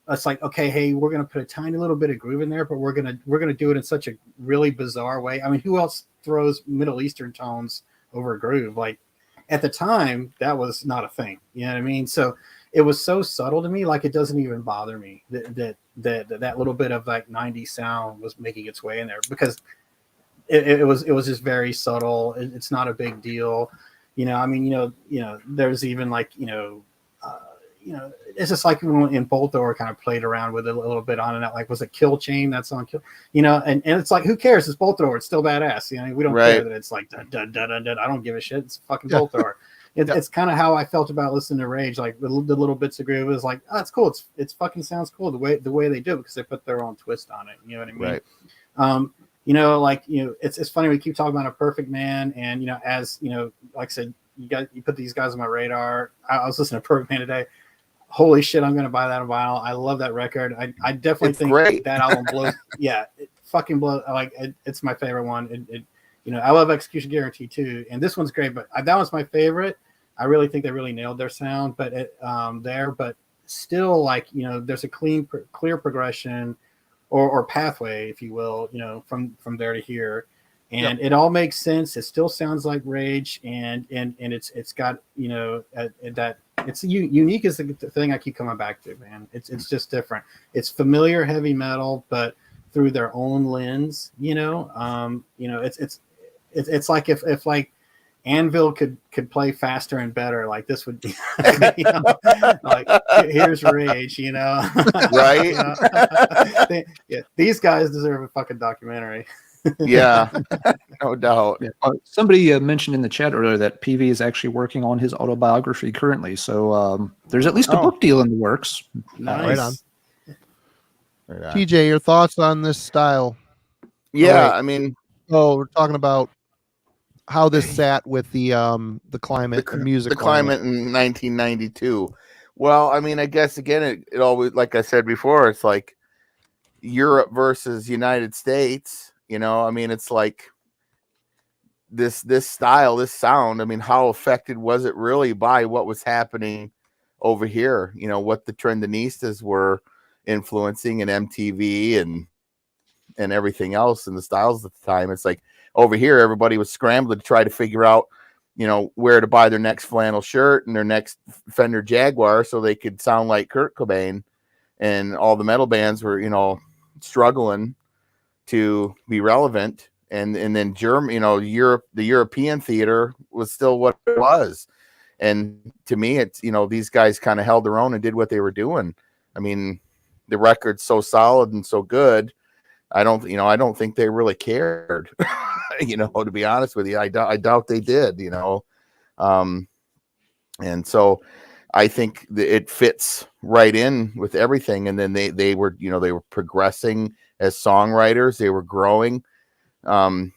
it's like, okay, hey, we're gonna put a tiny little bit of groove in there, but we're gonna do it in such a really bizarre way. I mean, who else throws Middle Eastern tones over a groove? Like at the time, that was not a thing. You know what I mean? So it was so subtle to me, like it doesn't even bother me that little bit of like 90s sound was making its way in there because it was just very subtle. It's not a big deal, I mean, there's even like it's just like when in Bolt Thrower kind of played around with it a little bit on and out. Like, was it Kill Chain? That song, and it's like, who cares? It's Bolt Thrower. It's still badass. We don't care that it's like dun, dun, dun, dun, dun. I don't give a shit. It's fucking Bolt Thrower. It's kind of how I felt about listening to Rage. Like the little bits of groove is like, oh, it's cool. It's fucking sounds cool the way they do it because they put their own twist on it. You know what I mean? Right. It's funny we keep talking about A Perfect Man, and as like I said, you put these guys on my radar. I was listening to Perfect Man today. Holy shit, I'm gonna buy that on vinyl. I love that record. I definitely think that album blows. Yeah, it fucking blows. It's my favorite one. I love Execution Guarantee too, and this one's great. But that one's my favorite. I really think they really nailed their sound, but but still, like there's a clear progression, or pathway, if you will, from there to here, and it all makes sense. It still sounds like Rage, and it's got that. It's unique is the thing I keep coming back to, man. It's just different. It's familiar heavy metal, but through their own lens. It's like if like Anvil could play faster and better, like this would be like here's Rage, right? These guys deserve a fucking documentary. Yeah, no doubt. Somebody mentioned in the chat earlier that PV is actually working on his autobiography currently, so there's at least a book deal in the works. Nice. Right on. TJ, your thoughts on this style? Yeah, I mean, we're talking about how this sat with the climate, the music, the climate in 1992. Well, I mean, I guess again, it always, like I said before, it's like Europe versus United States. I mean, it's like this style, this sound. I mean, how affected was it really by what was happening over here? What the Trendinistas were influencing in MTV and everything else, and the styles at the time. It's like over here, everybody was scrambling to try to figure out, where to buy their next flannel shirt and their next Fender Jaguar so they could sound like Kurt Cobain. And all the metal bands were, struggling to be relevant. And then Germany, Europe, the European theater was still what it was. And to me, it's, these guys kind of held their own and did what they were doing. I mean, the record's so solid and so good. I don't think they really cared, to be honest with you. I doubt they did, and so I think it fits right in with everything. And then they were progressing as songwriters. They were growing, adding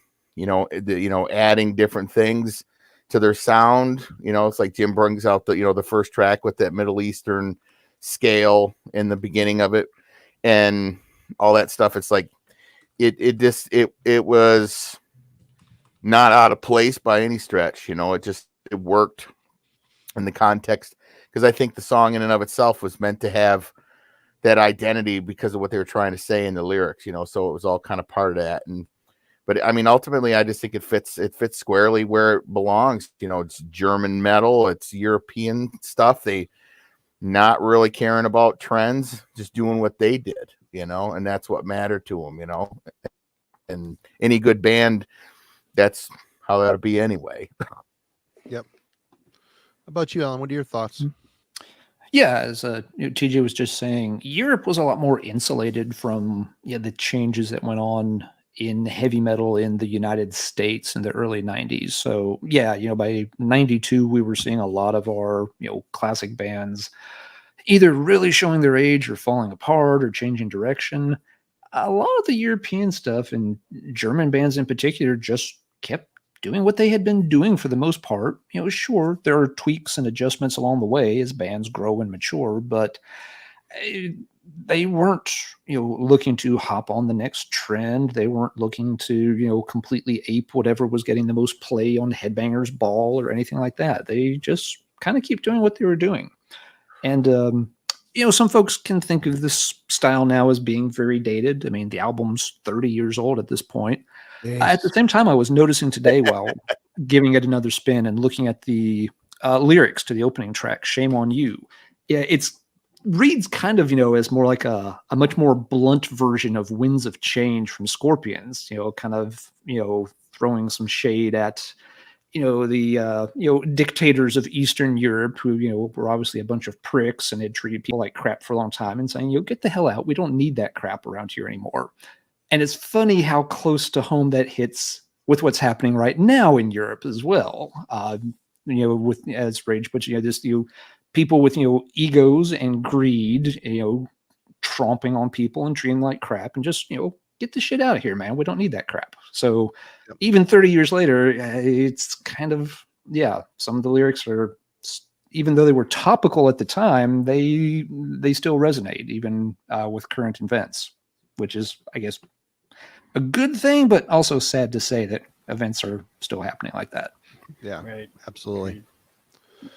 different things to their sound. It's like Jim brings out the first track with that Middle Eastern scale in the beginning of it and all that stuff. It's like, it was not out of place by any stretch. It worked in the context because I think the song in and of itself was meant to have that identity because of what they were trying to say in the lyrics, you know, so it was all kind of part of that. But I mean, ultimately, I just think it fits squarely where it belongs. You know, it's German metal, it's European stuff. They not really caring about trends, just doing what they did, you know, and that's what mattered to them, you know. And any good band, that's how that'll be anyway. Yep. How about you, Alan? What are your thoughts? Yeah, as TJ was just saying, Europe was a lot more insulated from the changes that went on in heavy metal in the United States in the early 90s. So by 92, we were seeing a lot of our classic bands either really showing their age or falling apart or changing direction. A lot of the European stuff, and German bands in particular, just kept doing what they had been doing for the most part. Sure, there are tweaks and adjustments along the way as bands grow and mature, but they weren't, looking to hop on the next trend. They weren't looking to, completely ape whatever was getting the most play on Headbangers Ball or anything like that. They just kind of keep doing what they were doing. And, some folks can think of this style now as being very dated. I mean, the album's 30 years old at this point. At the same time, I was noticing today while giving it another spin and looking at the lyrics to the opening track, Shame on You. Yeah, it's reads kind of, as more like a much more blunt version of Winds of Change from Scorpions, kind of, throwing some shade at, the dictators of Eastern Europe who, were obviously a bunch of pricks and had treated people like crap for a long time, and saying, get the hell out. We don't need that crap around here anymore. And it's funny how close to home that hits with what's happening right now in Europe as well. With as Rage, but just people with egos and greed, tromping on people and treating them like crap, and just get the shit out of here, man. We don't need that crap. So even 30 years later, it's kind of some of the lyrics are, even though they were topical at the time, they still resonate even with current events, which is, I guess, a good thing, but also sad to say that events are still happening like that. Yeah, Right. Absolutely. Right.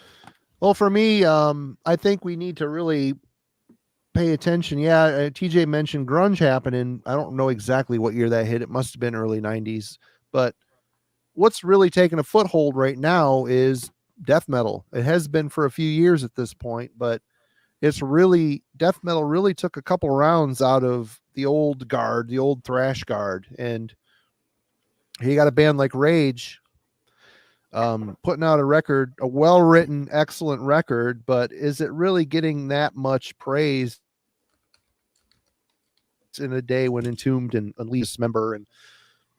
Well, for me, I think we need to really pay attention. Yeah, TJ mentioned grunge happening. I don't know exactly what year that hit. It must have been early 90s. But what's really taking a foothold right now is death metal. It has been for a few years at this point, but it's really, death metal really took a couple rounds out of the old guard, the old thrash guard. And you got a band like Rage putting out a record, a well-written, excellent record, but is it really getting that much praise in a day when Entombed and Unleashed Member and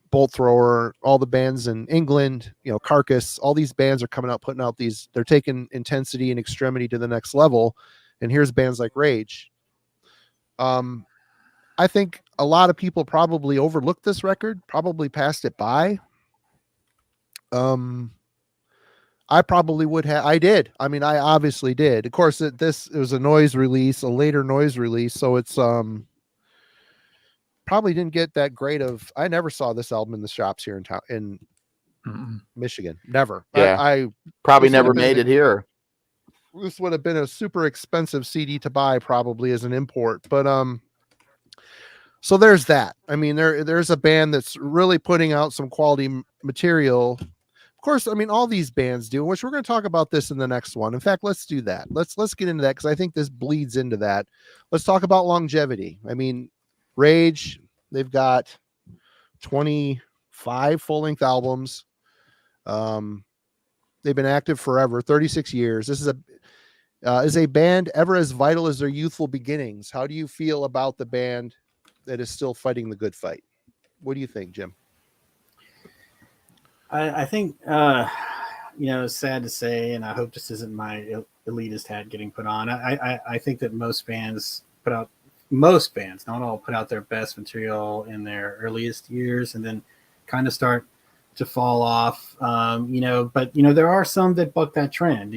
Bolt Thrower, all the bands in England, Carcass, all these bands are coming out, putting out these, they're taking intensity and extremity to the next level. And here's bands like Rage. I think a lot of people probably overlooked this record, probably passed it by. I probably would have. I did. I mean, I obviously did. Of course, it was a noise release, a later noise release, so it's probably didn't get that great of. I never saw this album in the shops here in town in Michigan. Never. Yeah, I probably never made it here. This would have been a super expensive CD to buy, probably as an import. But so there's that. I mean, there's a band that's really putting out some quality material. Of course, I mean, all these bands do, which we're going to talk about this in the next one. In fact, let's do that. Let's get into that because I think this bleeds into that. Let's talk about longevity. I mean, Rage, they've got 25 full-length albums. They've been active forever, 36 years. This is a band ever as vital as their youthful beginnings. How do you feel about the band that is still fighting the good fight? What do you think, Jim? I think, it's sad to say, and I hope this isn't my elitist hat getting put on. I think that most bands, not all, put out their best material in their earliest years and then kind of start to fall off, but there are some that buck that trend,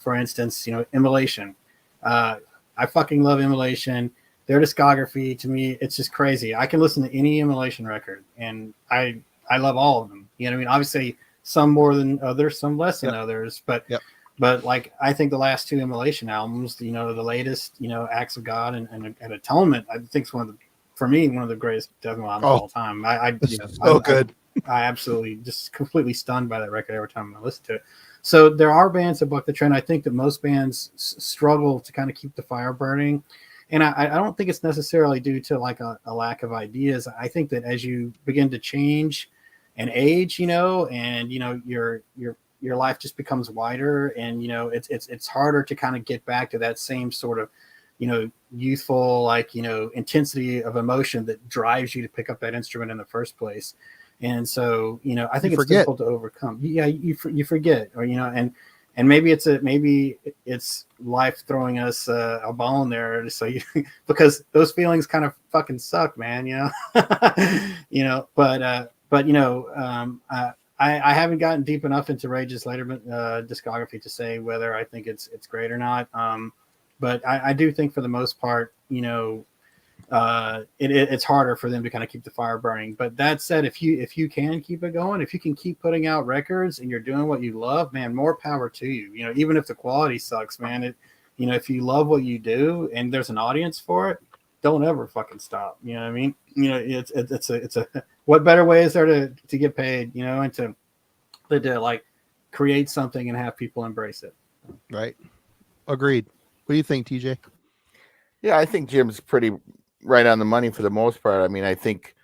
for instance, Immolation. I fucking love Immolation. Their discography, to me, it's just crazy. I can listen to any Immolation record and I love all of them. Obviously some more than others, some less than others, but But like, I think the last two Immolation albums, the latest, Acts of God and Atonement, I think is for me, one of the greatest death metal albums of all time. Good. I absolutely just completely stunned by that record every time I listen to it. So there are bands that buck the trend. I think that most bands struggle to kind of keep the fire burning. And I don't think it's necessarily due to like a lack of ideas. I think that as you begin to change and age, and your life just becomes wider, and it's harder to kind of get back to that same sort of youthful intensity of emotion that drives you to pick up that instrument in the first place. And so I think it's difficult to overcome. Yeah, you forget, or and maybe it's life throwing us a ball in there, so because those feelings kind of fucking suck, man. I haven't gotten deep enough into Rage's later discography to say whether I think it's great or not. But I do think for the most part, it's harder for them to kind of keep the fire burning. But that said, if you can keep it going, if you can keep putting out records and you're doing what you love, man, more power to you. Even if the quality sucks, man, if you love what you do and there's an audience for it, don't ever fucking stop. You know what I mean? It's a what better way is there to get paid, and to like create something and have people embrace it. Right. Agreed. What do you think, TJ? Yeah, I think Jim's pretty right on the money for the most part. I mean, I think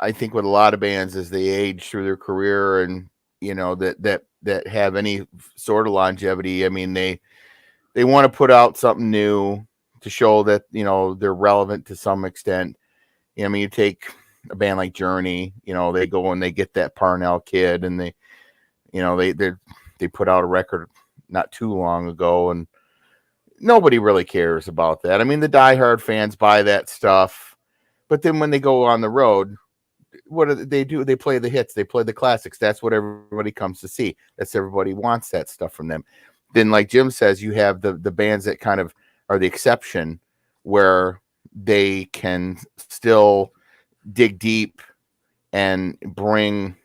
with a lot of bands as they age through their career and that have any sort of longevity, I mean, they want to put out something new to show that they're relevant to some extent. I mean, you take a band like Journey, they go and they get that Parnell kid, and they put out a record not too long ago, and nobody really cares about that. I mean, the diehard fans buy that stuff, but then when they go on the road, what do? They play the hits, they play the classics. That's what everybody comes to see. That's everybody wants that stuff from them. Then, like Jim says, you have the bands that kind of are the exception, where they can still dig deep and bring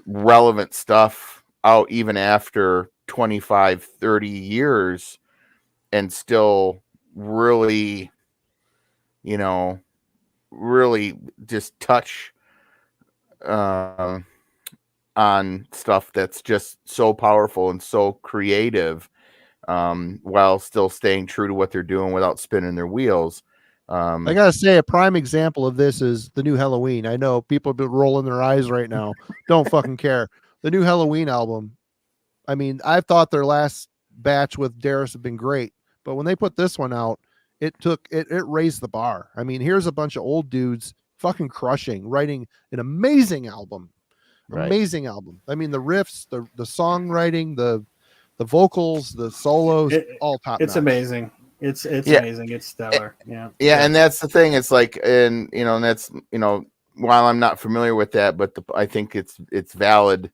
relevant stuff out even after 25, 30 years, and still really, really just touch on stuff that's just so powerful and so creative, while still staying true to what they're doing without spinning their wheels. I gotta say, a prime example of this is the new Halloween. I know people have been rolling their eyes right now. Don't fucking care. The new Halloween album. I mean, I thought their last batch with Darius had been great, but when they put this one out, it raised the bar. I mean, here's a bunch of old dudes fucking crushing, writing an amazing album. Right. Amazing album. I mean, the riffs, the songwriting, the vocals, the solos, all top. It's notch. Amazing. It's amazing. It's stellar. Yeah. And that's the thing. It's like, and that's while I'm not familiar with that, but I think it's valid,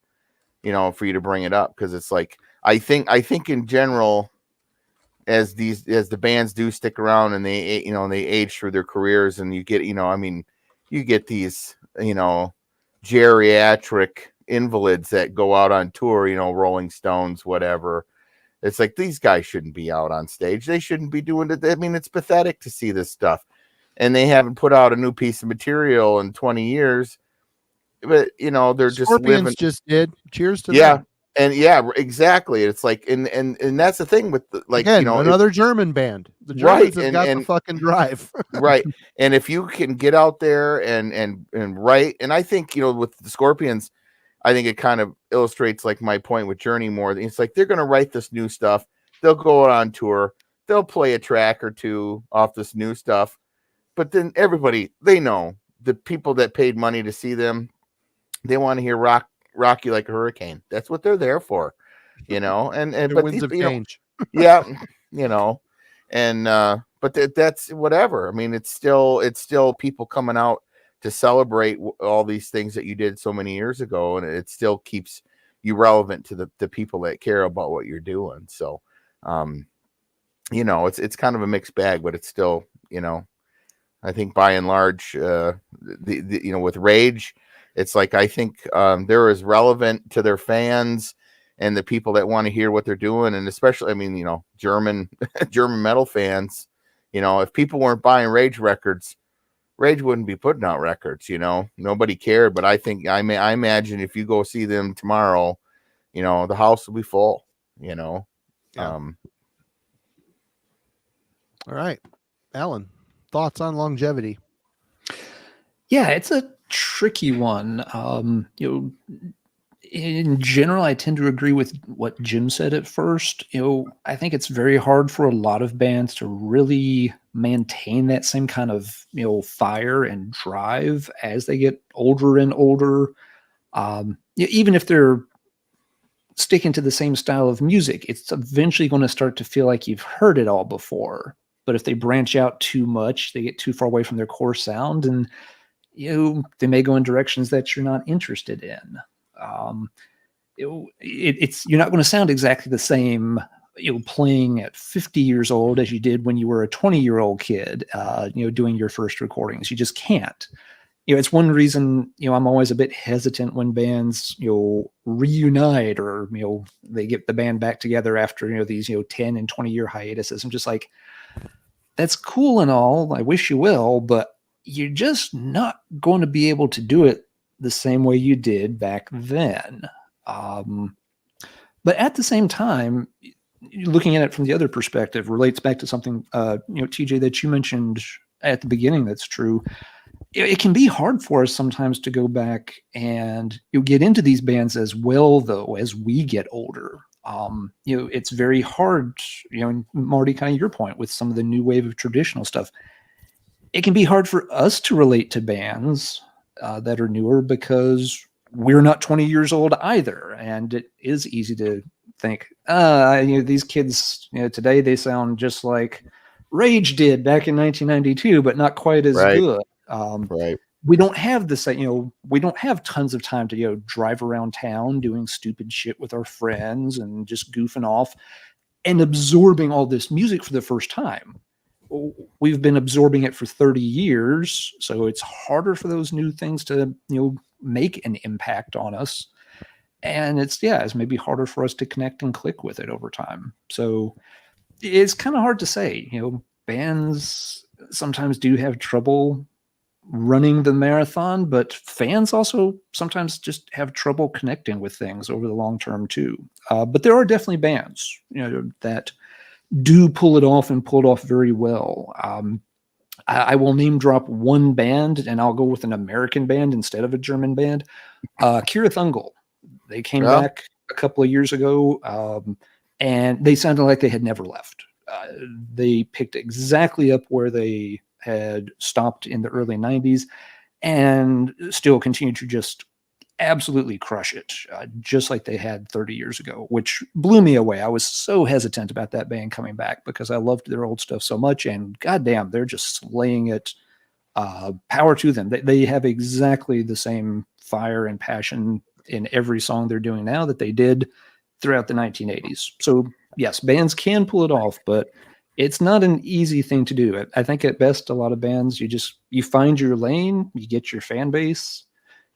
for you to bring it up, because it's like I think in general, as the bands do stick around and they age through their careers, and you get you get these geriatric invalids that go out on tour, Rolling Stones, whatever. It's like, these guys shouldn't be out on stage. They shouldn't be doing it. I mean, it's pathetic to see this stuff, and they haven't put out a new piece of material in 20 years. But they're just living. Just did. Cheers to them. Them. And exactly. It's like, and that's the thing with another German band. The Germans have got the fucking drive. Right. And if you can get out there and write, and I think, with the Scorpions, I think it kind of illustrates like my point with Journey more. It's like, they're going to write this new stuff. They'll go on tour. They'll play a track or two off this new stuff. But then everybody, they know, the people that paid money to see them, they want to hear Rock You Like a Hurricane. That's what they're there for, and but winds of change. Yeah, and but that's whatever. I mean, it's still people coming out to celebrate all these things that you did so many years ago, and it still keeps you relevant to the people that care about what you're doing. So, it's kind of a mixed bag, but it's still, I think by and large, with Rage, it's like, I think they're as relevant to their fans and the people that want to hear what they're doing, and especially, I mean, you know, German metal fans, you know, if people weren't buying Rage records, Rage wouldn't be putting out records, you know, nobody cared. But I think, I imagine if you go see them tomorrow, you know, the house will be full, you know. Yeah. All right, Alan, thoughts on longevity? Yeah, it's a tricky one. You know, in general, I tend to agree with what Jim said at first. You know, I think it's very hard for a lot of bands to really maintain that same kind of, you know, fire and drive as they get older and older. Even if they're sticking to the same style of music, it's eventually going to start to feel like you've heard it all before. But if they branch out too much, they get too far away from their core sound, and you know, they may go in directions that you're not interested in. It's you're not going to sound exactly the same, you know, playing at 50 years old as you did when you were a 20-year-old kid, you know, doing your first recordings. You just can't. You know, it's one reason, you know, I'm always a bit hesitant when bands, you know, reunite, or, you know, they get the band back together after, you know, these, you know, 10 and 20-year hiatuses. I'm just like, that's cool and all. I wish you will, but you're just not going to be able to do it the same way you did back then. But at the same time, looking at it from the other perspective relates back to something, you know, TJ, that you mentioned at the beginning. That's true. It can be hard for us sometimes to go back and you get into these bands as well, though, as we get older. You know, it's very hard, you know, and Marty, kind of your point with some of the new wave of traditional stuff. It can be hard for us to relate to bands that are newer because we're not 20 years old either. And it is easy to think, you know, these kids, you know, today they sound just like Rage did back in 1992, but not quite as good. Right. We don't have the same, you know, we don't have tons of time to, you know, drive around town doing stupid shit with our friends and just goofing off and absorbing all this music for the first time. We've been absorbing it for 30 years, so it's harder for those new things to, you know, make an impact on us. And it's maybe harder for us to connect and click with it over time. So it's kind of hard to say. You know, bands sometimes do have trouble running the marathon, but fans also sometimes just have trouble connecting with things over the long term too. But there are definitely bands, you know, that do pull it off and pull it off very well. I will name drop one band, and I'll go with an American band instead of a German band. Kira Thungal. They came back a couple of years ago, and they sounded like they had never left. They picked exactly up where they had stopped in the early 90s and still continue to just absolutely crush it, just like they had 30 years ago, which blew me away. I was so hesitant about that band coming back because I loved their old stuff so much, and goddamn, they're just slaying it. Power to them. They have exactly the same fire and passion in every song they're doing now that they did throughout the 1980s. So yes, bands can pull it off, but it's not an easy thing to do. I think at best, a lot of bands, you find your lane, you get your fan base,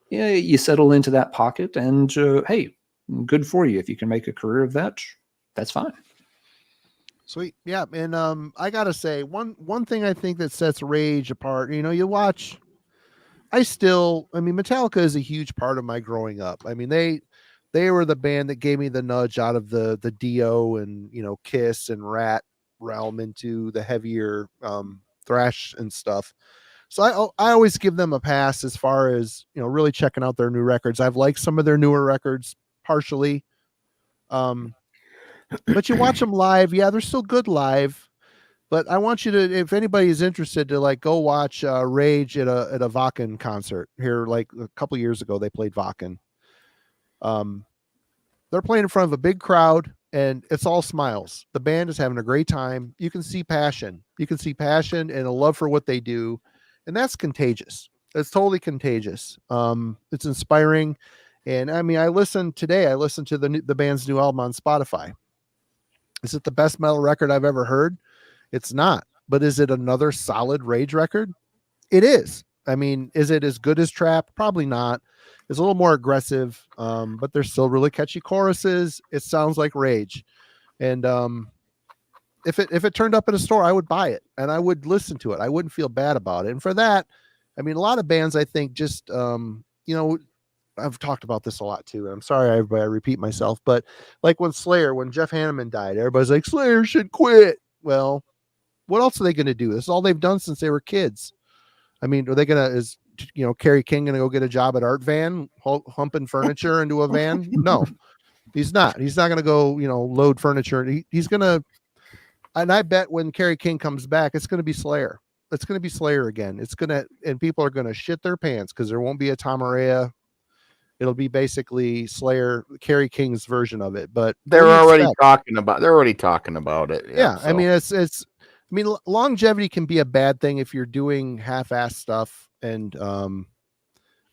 you settle into that pocket, and hey, good for you. If you can make a career of that, that's fine. Sweet. Yeah. And I gotta say, one thing I think that sets Rage apart, you know, you watch, Metallica is a huge part of my growing up. I mean, they were the band that gave me the nudge out of the Dio and, you know, Kiss and Rat realm into the heavier thrash and stuff. So I always give them a pass as far as, you know, really checking out their new records. I've liked some of their newer records partially. But you watch them live. Yeah, they're still good live. But I want you to, if anybody is interested, to like go watch Rage at a Wacken concert here. Like a couple years ago, they played Wacken. They're playing in front of a big crowd, and it's all smiles. The band is having a great time. You can see passion. You can see passion and a love for what they do, and that's contagious. It's totally contagious. It's inspiring. And I mean, I listened to the band's new album on Spotify. Is it the best metal record I've ever heard? It's not. But is it another solid Rage record? It is. I mean, is it as good as trap? Probably not. It's a little more aggressive, but there's still really catchy choruses. It sounds like Rage. And if it turned up in a store, I would buy it and I would listen to it. I wouldn't feel bad about it. And for that, I mean, a lot of bands, I think, just I've talked about this a lot too. And I'm sorry, everybody, I repeat myself, but like when Jeff Hanneman died, everybody's like, Slayer should quit. Well, what else are they going to do? This is all they've done since they were kids. I mean, are they going to, is Kerry King going to go get a job at Art Van, humping furniture into a van? No, he's not. He's not going to go, load furniture. He's going to, and I bet when Kerry King comes back, it's going to be Slayer. It's going to be Slayer again. And people are going to shit their pants because there won't be a Tom Araya. It'll be basically Slayer, Kerry King's version of it. But they're already talking about it. Yeah. So. I mean, longevity can be a bad thing if you're doing half-assed stuff. And,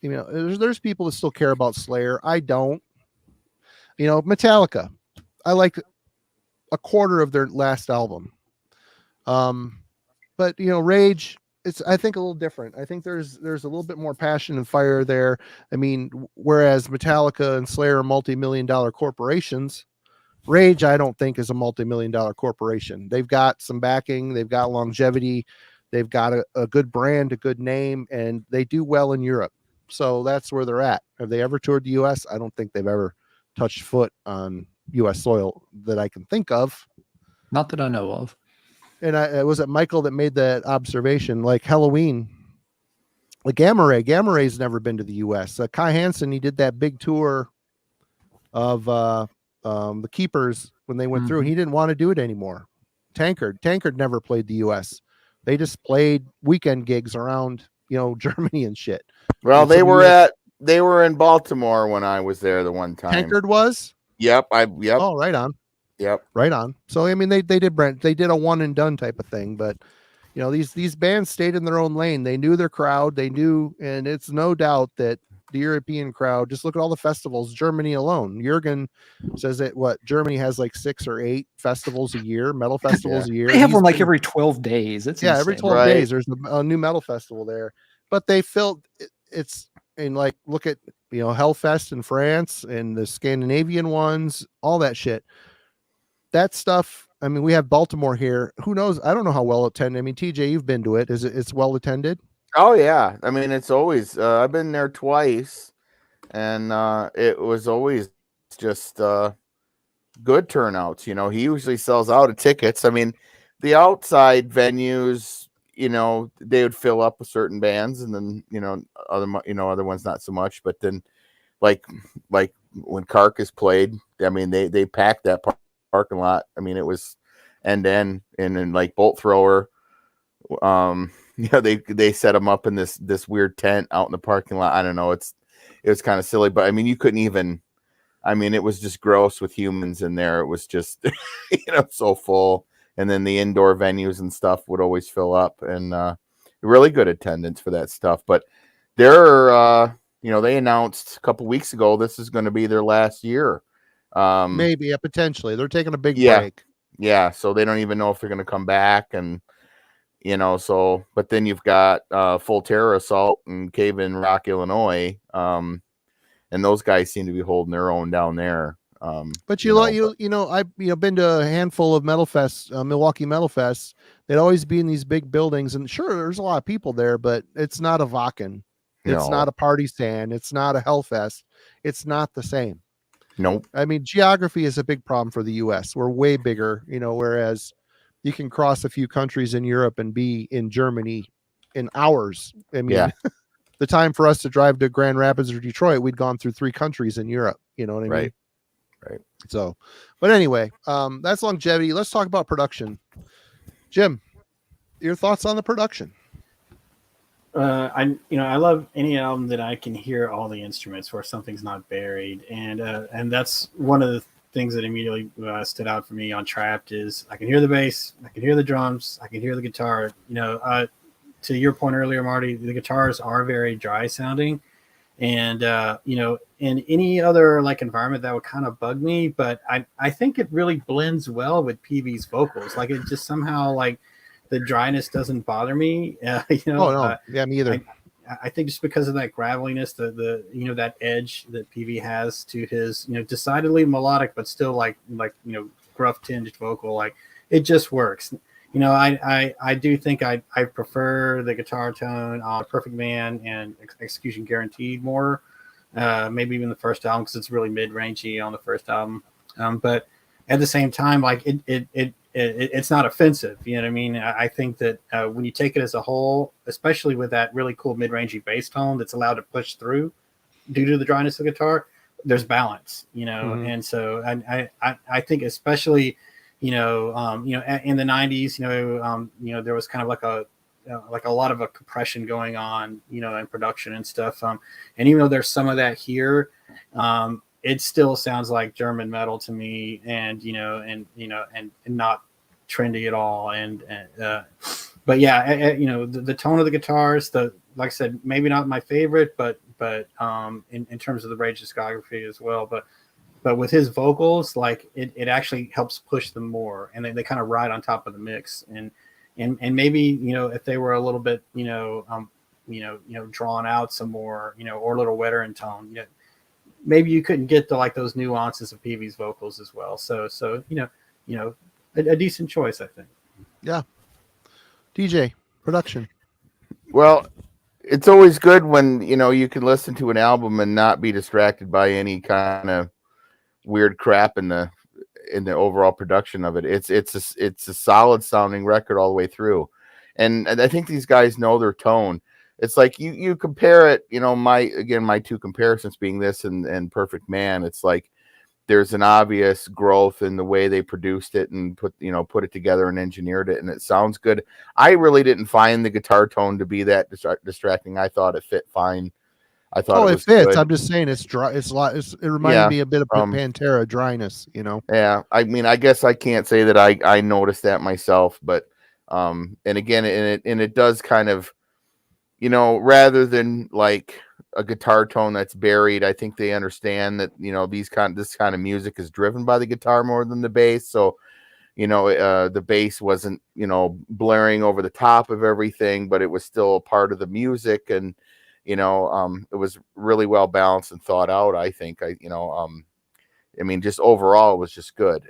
there's people that still care about Slayer. I don't. Metallica. I like a quarter of their last album. But Rage, it's, I think, a little different. I think there's a little bit more passion and fire there. I mean, whereas Metallica and Slayer are multi-million-dollar corporations, Rage, I don't think, is a multi-million-dollar corporation. They've got some backing, they've got longevity, they've got a good brand, a good name, and they do well in Europe. So that's where they're at. Have they ever toured the U.S.? I don't think they've ever touched foot on U.S. soil that I can think of. Not that I know of. And it was Michael that made that observation, like Halloween, like Gamma Ray's never been to the U.S. Kai Hansen, he did that big tour of the Keepers when they went through, and he didn't want to do it anymore. Tankard never played the U.S. They just played weekend gigs around, Germany and shit. Well, and they were in Baltimore when I was there the one time. Tankard was? Yep. Oh, right on. Yep. Right on. So, I mean, they did a one and done type of thing, but these bands stayed in their own lane. They knew their crowd. They knew, and it's no doubt that the European crowd, just look at all the festivals, Germany alone. Jürgen says that Germany has like 6 or 8 festivals a year, metal festivals a year. They have one like every 12 days. It's insane. Every 12 days there's a new metal festival there. But they filled it's in, like, look at Hellfest in France and the Scandinavian ones, all that shit. That stuff, I mean, we have Baltimore here. Who knows? I don't know how well attended. I mean, TJ, you've been to it. It's well attended? Oh, yeah. I mean, it's always, I've been there twice, and it was always just good turnouts. He usually sells out of tickets. I mean, the outside venues, they would fill up with certain bands, and then, other ones not so much. But then, like when Carcass played, I mean, they packed that parking lot. I mean, it was end to end, and then like Bolt Thrower, they set them up in this weird tent out in the parking lot. I don't know, it was kind of silly, but I mean, you couldn't even, I mean, it was just gross with humans in there. It was just so full. And then the indoor venues and stuff would always fill up, and really good attendance for that stuff. But they're they announced a couple weeks ago this is going to be their last year. Maybe, potentially. They're taking a big break. Yeah, so they don't even know if they're going to come back, and but then you've got Full Terror Assault and Cave in Rock, Illinois, and those guys seem to be holding their own down there. But I've been to a handful of metal fests, Milwaukee Metal Fests. They'd always be in these big buildings, and sure, there's a lot of people there, but it's not a Wacken. It's not a Party Stand. It's not a Hellfest. It's not the same. Nope. I mean, geography is a big problem for the U.S. We're way bigger, whereas you can cross a few countries in Europe and be in Germany in hours. I mean, the time for us to drive to Grand Rapids or Detroit, we'd gone through 3 countries in Europe. You know what I mean? Right. So, but anyway, that's longevity. Let's talk about production. Jim, your thoughts on the production? I love any album that I can hear all the instruments where something's not buried, and that's one of the things that immediately stood out for me on Trapped is I can hear the bass, I can hear the drums, I can hear the guitar. To your point earlier, Marty, the guitars are very dry sounding, and in any other like environment that would kind of bug me, but I think it really blends well with PV's vocals. Like it just somehow like the dryness doesn't bother me. Oh no, yeah, me either. I think just because of that graveliness, the that edge that PV has to his decidedly melodic but still like gruff tinged vocal, like it just works. I do think I prefer the guitar tone on Perfect Man and Execution Guaranteed more, maybe even the first album, because it's really mid-rangey on the first album. But at the same time, like it's not offensive. You know what I mean? I think that when you take it as a whole, especially with that really cool mid-rangey bass tone that's allowed to push through due to the dryness of the guitar, there's balance. And so I think especially in the 90s, there was kind of like a lot of a compression going on, in production and stuff. And even though there's some of that here, it still sounds like German metal to me, and not trendy at all. But yeah, the tone of the guitars, like I said, maybe not my favorite, but in terms of the Rage discography as well, but with his vocals, like it actually helps push them more, and they kind of ride on top of the mix. And maybe if they were a little bit drawn out some more, or a little wetter in tone, maybe you couldn't get like those nuances of PV's vocals as well. So a decent choice, I think. Yeah. TJ, production. Well, it's always good when you can listen to an album and not be distracted by any kind of weird crap in the overall production of it. It's a solid sounding record all the way through, and I think these guys know their tone. It's like you compare it, my two comparisons being this and Perfect Man. It's like there's an obvious growth in the way they produced it and put it together and engineered it, and it sounds good. I really didn't find the guitar tone to be that distracting. I thought it fit fine. I thought it fits. good. I'm just saying it's dry. It reminded me a bit of Pantera dryness, Yeah, I mean, I guess I can't say that I noticed that myself, but and again, it does kind of, rather than like a guitar tone that's buried, I think they understand that this kind of music is driven by the guitar more than the bass. So the bass wasn't blaring over the top of everything, but it was still a part of the music, and it was really well balanced and thought out. I think I mean, just overall, it was just good.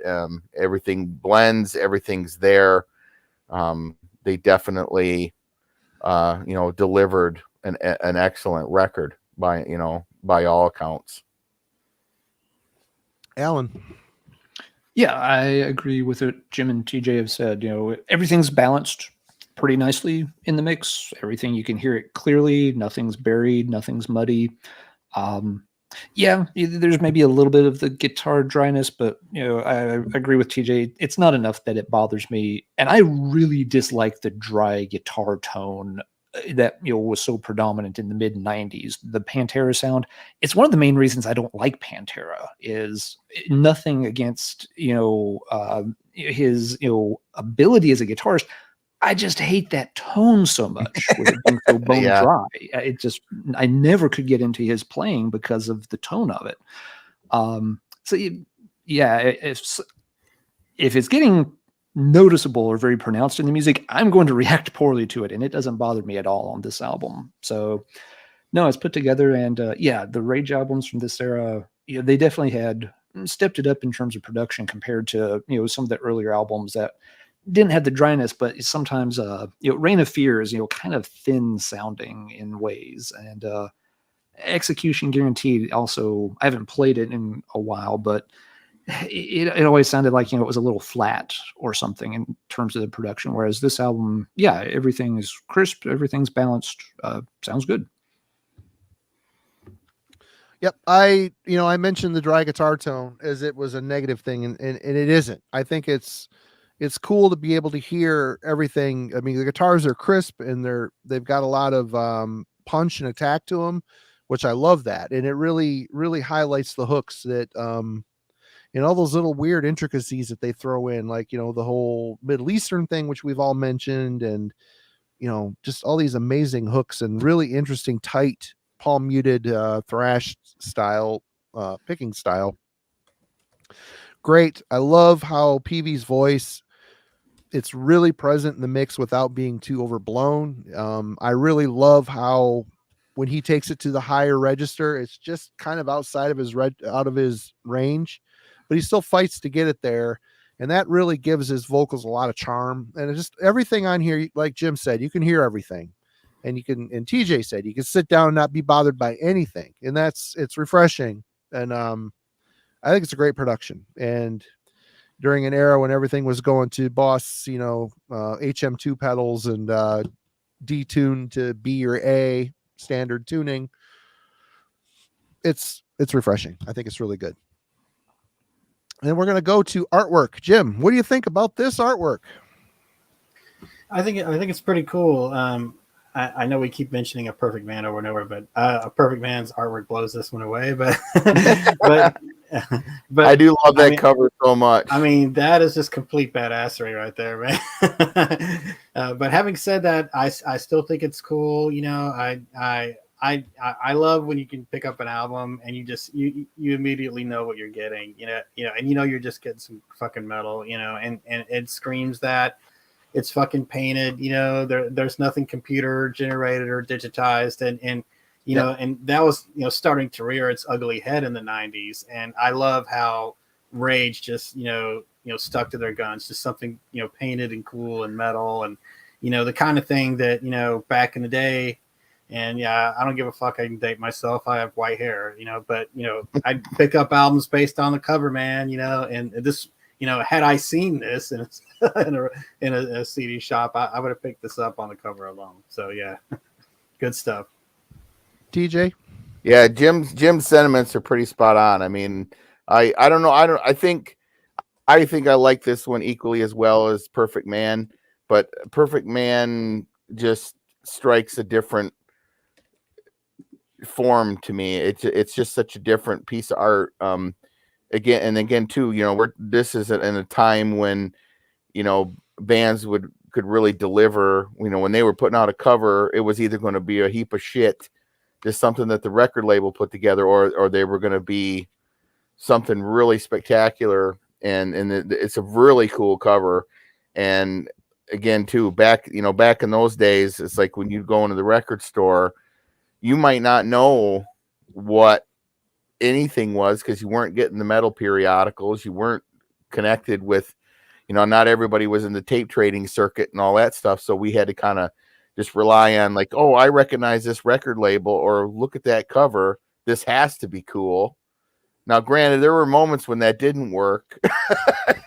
Everything blends, everything's there. They definitely, delivered an excellent record by all accounts. Alan. Yeah, I agree with what Jim and TJ have said. Everything's balanced pretty nicely in the mix. Everything, you can hear it clearly. Nothing's buried. Nothing's muddy. Yeah, there's maybe a little bit of the guitar dryness, but I agree with TJ. It's not enough that it bothers me, and I really dislike the dry guitar tone that was so predominant in the mid 90s. The Pantera sound. It's one of the main reasons I don't like Pantera. Is nothing against his ability as a guitarist. I just hate that tone so much with it being so bone dry. I never could get into his playing because of the tone of it. If it's getting noticeable or very pronounced in the music, I'm going to react poorly to it, and it doesn't bother me at all on this album. So no, it's put together, and the Rage albums from this era, they definitely had stepped it up in terms of production compared to some of the earlier albums that didn't have the dryness, but sometimes Reign of Fear is kind of thin sounding in ways, and Execution Guaranteed also, I haven't played it in a while, but it always sounded like it was a little flat or something in terms of the production, whereas this album, everything is crisp, everything's balanced, sounds good. Yep. I mentioned the dry guitar tone as it was a negative thing, and it isn't. I think it's cool to be able to hear everything. I mean, the guitars are crisp, and they've got a lot of punch and attack to them, which I love that. And it really, really highlights the hooks that, all those little weird intricacies that they throw in, like, the whole Middle Eastern thing, which we've all mentioned, and, just all these amazing hooks and really interesting, tight, palm muted thrash style, picking style. Great. I love how PV's voice, it's really present in the mix without being too overblown. I really love how when he takes it to the higher register, it's just kind of outside of his out of his range, but he still fights to get it there. And that really gives his vocals a lot of charm. And it's just everything on here, like Jim said, you can hear everything. And you can, and TJ said, you can sit down and not be bothered by anything. And it's refreshing. And I think it's a great production. And during an era when everything was going to Boss, HM2 pedals and detuned to B or A standard tuning, it's refreshing. I think it's really good. And we're going to go to artwork. Jim, what do you think about this artwork? I think it's pretty cool. I know we keep mentioning A Perfect Man over and over, but A Perfect Man's artwork blows this one away. But but I do love that cover so much. I mean, that is just complete badassery right there, man. But having said that, I still think it's cool. I love when you can pick up an album and you immediately know what you're getting, and you're just getting some fucking metal, and it screams that it's fucking painted, there's nothing computer generated or digitized, and and that was, starting to rear its ugly head in the 90s. And I love how Rage just, stuck to their guns, just something, painted and cool and metal, and, the kind of thing that, back in the day. And yeah, I don't give a fuck. I can date myself. I have white hair, but, I'd pick up albums based on the cover, man, and this, had I seen this in a CD shop, I would have picked this up on the cover alone. So yeah, good stuff. TJ? Yeah, Jim's sentiments are pretty spot on. I mean, I don't know. I think I like this one equally as well as Perfect Man, but Perfect Man just strikes a different form to me. It's just such a different piece of art. Again too, this is in a time when bands could really deliver. When they were putting out a cover, it was either going to be a heap of shit, just something that the record label put together, or they were going to be something really spectacular. And it's a really cool cover. And again too, back in those days, it's like when you go into the record store, you might not know what anything was because you weren't getting the metal periodicals. You weren't connected with, not everybody was in the tape trading circuit and all that stuff. So we had to kind of just rely on like, oh, I recognize this record label, or look at that cover. This has to be cool. Now, granted, there were moments when that didn't work.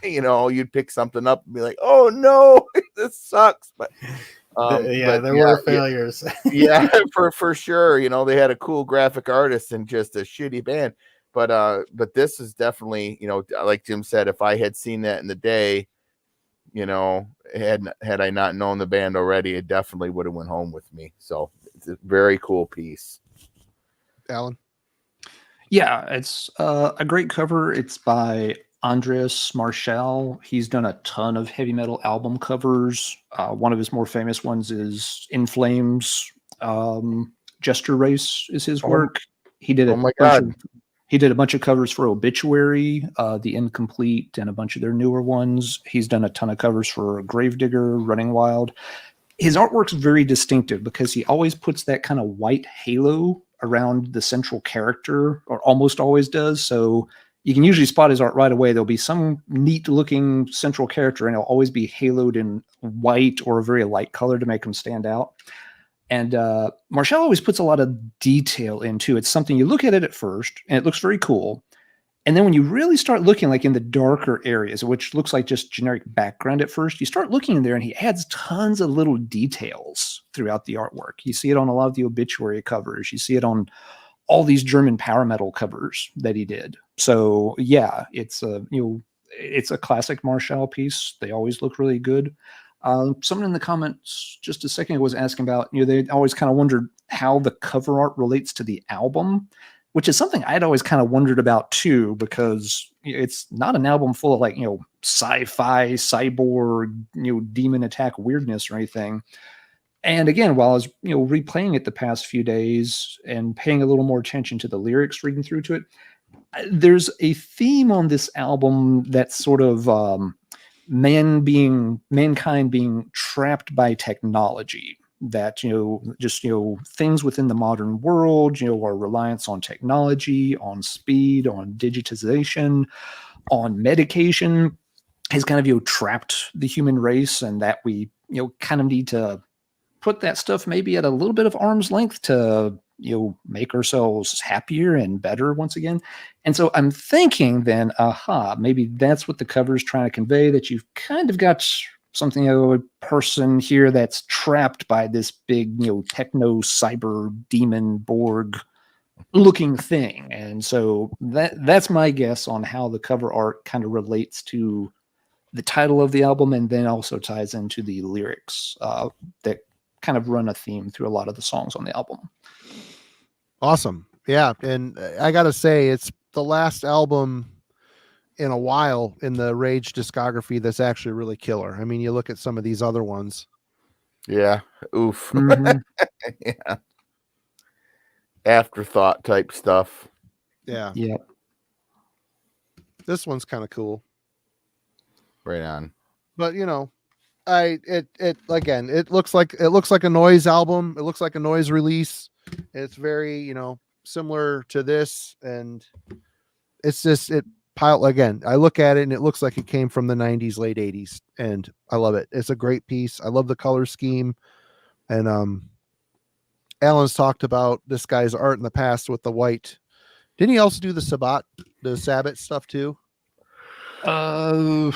You'd pick something up and be like, oh no, this sucks. But there were failures. Yeah, for sure. They had a cool graphic artist and just a shitty band. But this is definitely, like Jim said, if I had seen that in the day, had I not known the band already, it definitely would have went home with me. So it's a very cool piece. Alan? Yeah, it's a great cover. It's by Andreas Marschall. He's done a ton of heavy metal album covers. One of his more famous ones is In Flames. Gesture Race is his work. He did he did a bunch of covers for Obituary, The Incomplete, and a bunch of their newer ones. He's done a ton of covers for Gravedigger, Running Wild. His artwork's very distinctive because he always puts that kind of white halo around the central character, or almost always does. So you can usually spot his art right away. There'll be some neat looking central character and it'll always be haloed in white or a very light color to make him stand out. And Marschall always puts a lot of detail into it. It's something you look at it at first and it looks very cool. And then when you really start looking like in the darker areas, which looks like just generic background at first, you start looking in there and he adds tons of little details throughout the artwork. You see it on a lot of the Obituary covers. You see it on all these German power metal covers that he did. So yeah, it's a classic Marschall piece. They always look really good. Someone in the comments just a second ago was asking about, they always kind of wondered how the cover art relates to the album, which is something I'd always kind of wondered about too, because it's not an album full of like, sci-fi, cyborg, demon attack weirdness or anything. And again, while I was, replaying it the past few days and paying a little more attention to the lyrics, reading through to it, there's a theme on this album that's sort of mankind being trapped by technology. that, just, things within the modern world, our reliance on technology, on speed, on digitization, on medication has kind of, trapped the human race, and that we, kind of need to put that stuff maybe at a little bit of arm's length to, make ourselves happier and better once again. And so I'm thinking then, maybe that's what the cover is trying to convey, that you've kind of got something, a person here that's trapped by this big, techno cyber demon Borg looking thing. And so that's my guess on how the cover art kind of relates to the title of the album, and then also ties into the lyrics that kind of run a theme through a lot of the songs on the album. Awesome. Yeah. And I got to say, it's the last album in a while in the Rage discography that's actually really killer. I mean, you look at some of these other ones. Yeah. Oof. Mhm. Yeah. Afterthought type stuff. Yeah. Yeah. This one's kind of cool. Right on. But it again, it looks like a noise album. It looks like a noise release. It's very, similar to this, and it's just again, I look at it and it looks like it came from the 90s, late 80s, and I love it. It's a great piece. I love the color scheme. And Alan's talked about this guy's art in the past with the white. Didn't he also do the Sabbath stuff too? Trying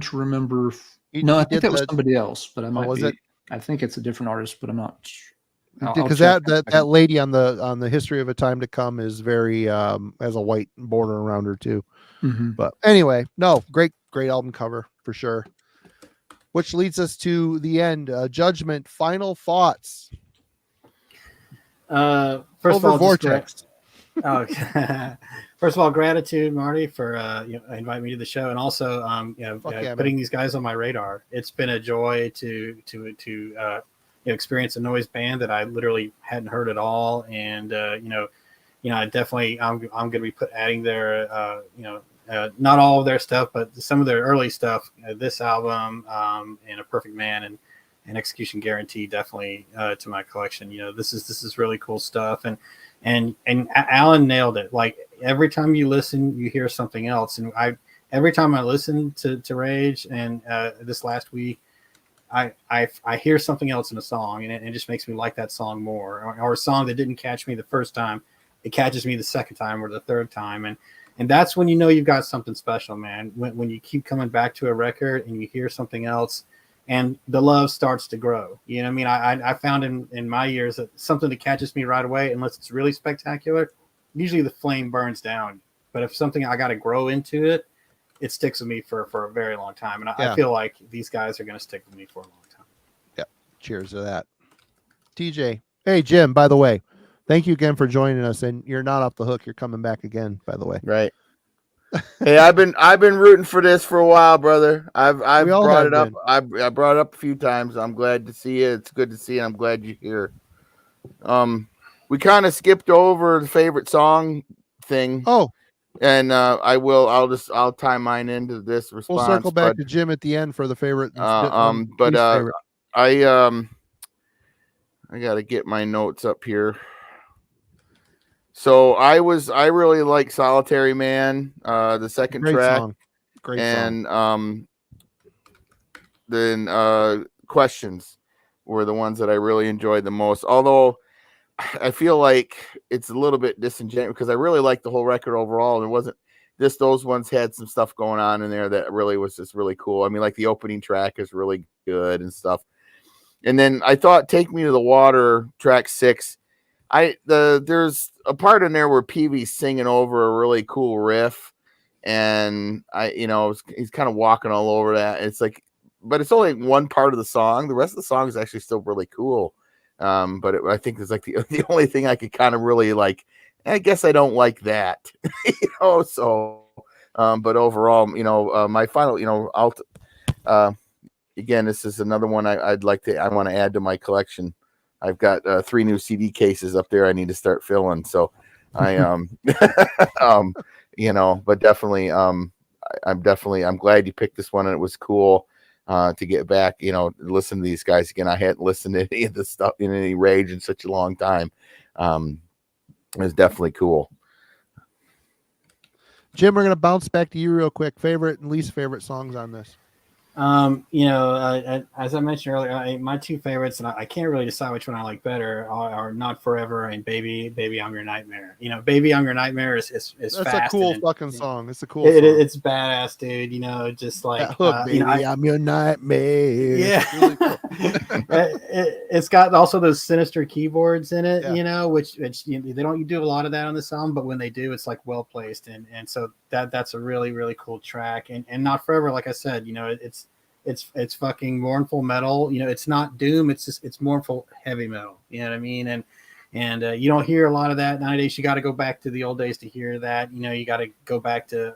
to remember. He I think did that was somebody else, but I might was be. it? I think it's a different artist, but I'm not. Because that lady on the History of a Time to Come is very has a white border around her too. Mm-hmm. But anyway, no, great album cover for sure. Which leads us to the end. Judgment, final thoughts. First of all, Vortex. First of all, gratitude, Marty, for inviting me to the show, and also putting these guys on my radar. It's been a joy to experience a noise band that I literally hadn't heard at all, and I definitely I'm going to be adding their not all of their stuff, but some of their early stuff. This album and A Perfect Man and Execution Guarantee definitely to my collection. This is really cool stuff, and Alan nailed it. Like every time you listen, you hear something else, and every time I listen to Rage, and this last week, I hear something else in a song, and it just makes me like that song more. Or a song that didn't catch me the first time, it catches me the second time or the third time, and that's when you've got something special, man. When you keep coming back to a record and you hear something else, and the love starts to grow. You know what I mean? I found in my years that something that catches me right away, unless it's really spectacular, usually the flame burns down. But if something I got to grow into it, it sticks with me for a very long time. And I feel like these guys are going to stick with me for a long time. Yeah. Cheers to that. TJ. Hey, Jim, by the way, thank you again for joining us. And you're not off the hook. You're coming back again, by the way. Right. Hey, I've been rooting for this for a while, brother. I've brought it up. I brought it up a few times. I'm glad to see it. It's good to see it. I'm glad you're here. We kind of skipped over the favorite song thing. Oh. And I'll tie mine into this response. We'll circle back to Jim at the end for the favorite. Favorite. I got to get my notes up here. So I really like Solitary Man, the second track. Song. Great and song. Then Questions were the ones that I really enjoyed the most. Although I feel like it's a little bit disingenuous because I really like the whole record overall. And it wasn't just those ones had some stuff going on in there that really was just really cool. I mean, like the opening track is really good and stuff. And then I thought Take Me to the Water, track 6. There's a part in there where Peavy's singing over a really cool riff. And he's kind of walking all over that. It's like, but it's only one part of the song. The rest of the song is actually still really cool. But I think it's like the only thing I could kind of really like. I guess I don't like that, So, but overall, my final, again, this is another one I want to add to my collection. I've got 3 new CD cases up there I need to start filling. So, but definitely, I'm glad you picked this one and it was cool. to get back, listen to these guys again. I hadn't listened to any of this stuff in any Rage in such a long time. It's definitely cool. Jim, we're going to bounce back to you real quick. Favorite and least favorite songs on this? As I mentioned earlier, my two favorites, and I can't really decide which one I like better, are Not Forever and Baby, I'm Your Nightmare. Baby, I'm Your Nightmare is That's fast. a cool fucking song. It's a cool song. It's badass, dude. Just like that hook, Baby, I'm Your Nightmare. Yeah. It's really cool. It's got also those sinister keyboards in it, Yeah. which they don't do a lot of that on the song, but when they do, it's like well placed, and so that's a really, really cool track. And Not Forever, like I said, it's fucking mournful metal. It's not doom. It's mournful heavy metal. You know what I mean? And you don't hear a lot of that nowadays. You got to go back to the old days to hear that. You got to go back to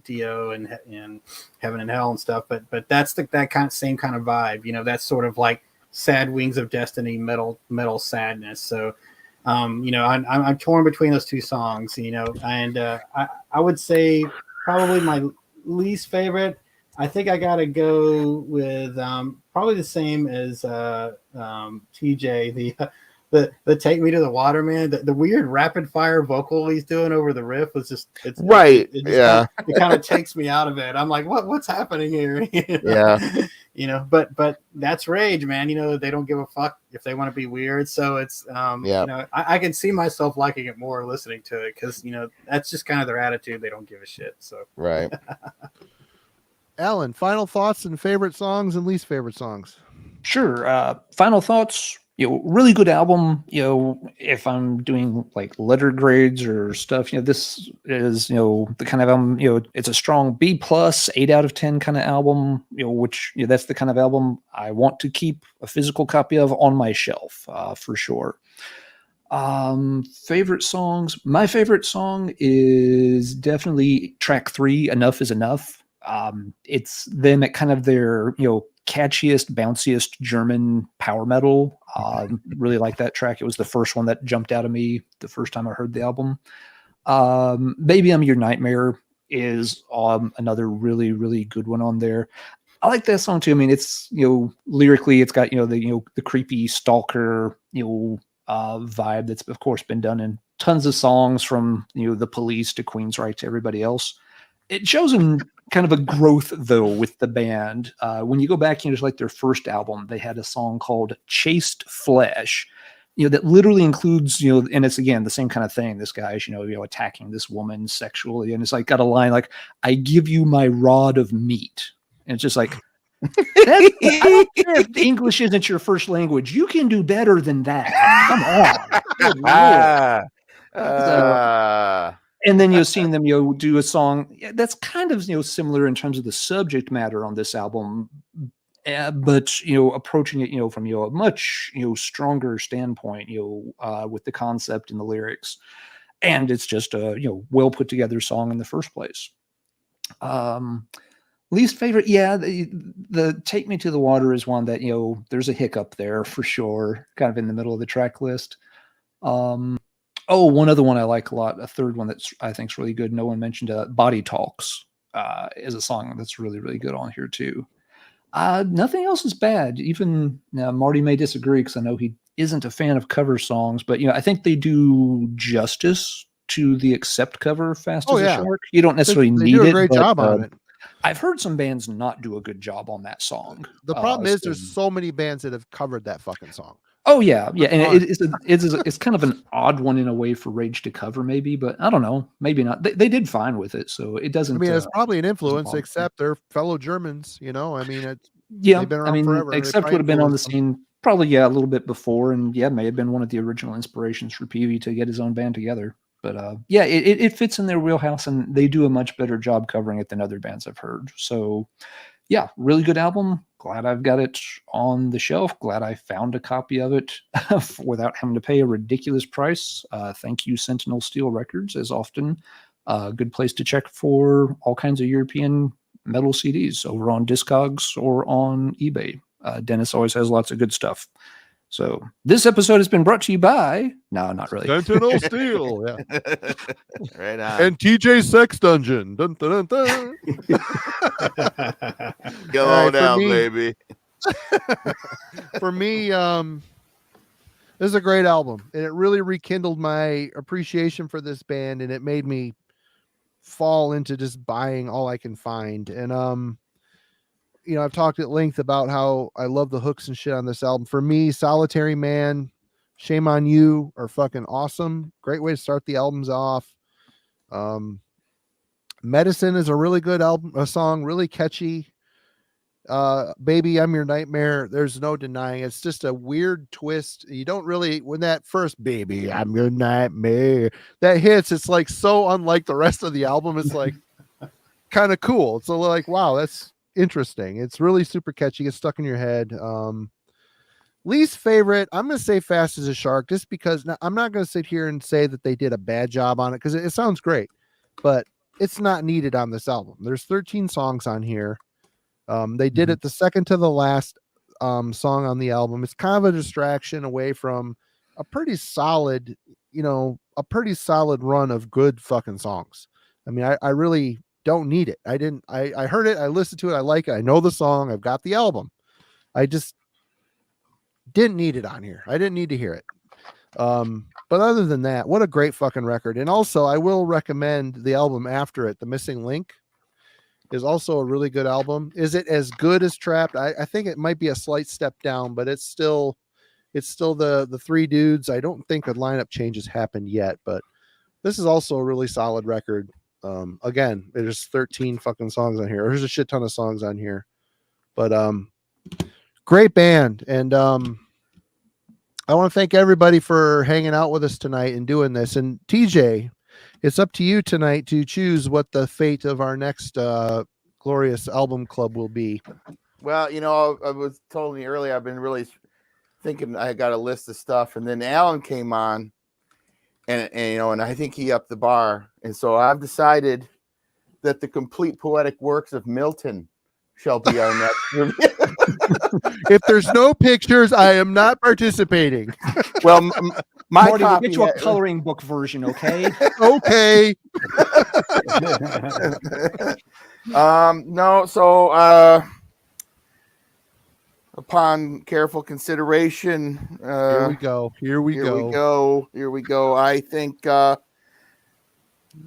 Dio and Heaven and Hell and stuff. But that's that same kind of vibe. That's sort of like Sad Wings of Destiny metal sadness. So I'm torn between those two songs. And I would say probably my least favorite. I think I gotta go with probably the same as TJ, the Take Me to the Water, man. The weird rapid fire vocal he's doing over the riff was just it kind of takes me out of it. I'm like, what's happening here? Yeah. But that's Rage, man. They don't give a fuck if they want to be weird. So it's I can see myself liking it more listening to it because that's just kind of their attitude. They don't give a shit. So right. Alan, final thoughts and favorite songs and least favorite songs. Sure. Final thoughts. Really good album. If I'm doing like letter grades or stuff, this is the kind of album. It's a strong B+, 8 out of 10 kind of album. Which that's the kind of album I want to keep a physical copy of on my shelf for sure. Favorite songs. My favorite song is definitely track 3. Enough is Enough. It's them at kind of their, catchiest, bounciest German power metal. Really like that track. It was the first one that jumped out of me the first time I heard the album. Baby, I'm Your Nightmare is another really, really good one on there. I like that song too. I mean, it's, lyrically, it's got, the creepy stalker, vibe that's of course been done in tons of songs from, The Police to Queensryche to everybody else. It shows them kind of a growth though with the band. When you go back, just like their first album, they had a song called Chaste Flesh, that literally includes, and it's again the same kind of thing. This guy's, attacking this woman sexually, and it's like got a line like, "I give you my rod of meat," and it's just like, I don't care if English isn't your first language. You can do better than that. Come on. And then you've seen them, do a song that's kind of, similar in terms of the subject matter on this album, but, approaching it, from, a much, stronger standpoint, with the concept and the lyrics. And it's just a, well put together song in the first place. Least favorite, the Take Me to the Water is one that, there's a hiccup there for sure, kind of in the middle of the track list. One other one I like a lot, a third one that I think is really good. No one mentioned Body Talks is a song that's really, really good on here too. Nothing else is bad. Even Marty may disagree because I know he isn't a fan of cover songs, but I think they do justice to the Accept cover, Fast as a Shark. You don't necessarily need it. They do a great job on it. I've heard some bands not do a good job on that song. The problem is there's so many bands that have covered that fucking song. Oh yeah, and it's kind of an odd one in a way for Rage to cover, maybe, but I don't know, maybe not. They did fine with it, so it doesn't. I mean, it's probably an influence, except they're fellow Germans. I mean, it's they've been around forever. Except would have been on the scene probably a little bit before, and may have been one of the original inspirations for Peavy to get his own band together. But it fits in their wheelhouse, and they do a much better job covering it than other bands I've heard. So. Yeah, really good album. Glad I've got it on the shelf. Glad I found a copy of it without having to pay a ridiculous price. Thank you, Sentinel Steel Records, as often. A good place to check for all kinds of European metal CDs over on Discogs or on eBay. Dennis always has lots of good stuff. So this episode has been brought to you by, no, not really. Sentinel Steel, yeah. Right on. And TJ Sex Dungeon. Dun, dun, dun, dun. Go All right, down, baby. For me, this is a great album, and it really rekindled my appreciation for this band, and it made me fall into just buying all I can find. And you know, I've talked at length about how I love the hooks and shit on this album. For me, Solitary Man, Shame on You are fucking awesome. Great way to start the albums off. Medicine is a really good album, a song, really catchy. Baby, I'm Your Nightmare. There's no denying it's just a weird twist. You don't really, when that first Baby, I'm Your Nightmare, that hits, it's like so unlike the rest of the album. It's like kind of cool. It's like, wow, that's interesting. It's really super catchy. It's stuck in your head. Least favorite, I'm gonna say Fast as a Shark, just because I'm not gonna sit here and say that they did a bad job on it, because it sounds great, but it's not needed on this album. There's 13 songs on here. They did it the second to the last song on the album. It's kind of a distraction away from a pretty solid, run of good fucking songs. I mean, I really don't need it. I heard it, I listened to it, I like it, I know the song, I've got the album. I just didn't need it on here. I didn't need to hear it. But other than that, what a great fucking record. And also, I will recommend the album after it, The Missing Link is also a really good album. Is it as good as Trapped? I think it might be a slight step down, but it's still the three dudes. I don't think a lineup changes happened yet, but this is also a really solid record. Again, there's 13 fucking songs on here. There's a shit ton of songs on here, but great band. And I want to thank everybody for hanging out with us tonight and doing this. And TJ, it's up to you tonight to choose what the fate of our next glorious album club will be. Well, I was telling you earlier, I've been really thinking I got a list of stuff, and then Alan came on, and I think he upped the bar, and so I've decided that the complete poetic works of Milton shall be our next review. If there's no pictures, I am not participating. Well, my Marty, we'll copy, get you a coloring book version, okay? Okay. No, so upon careful consideration, Here we go. I think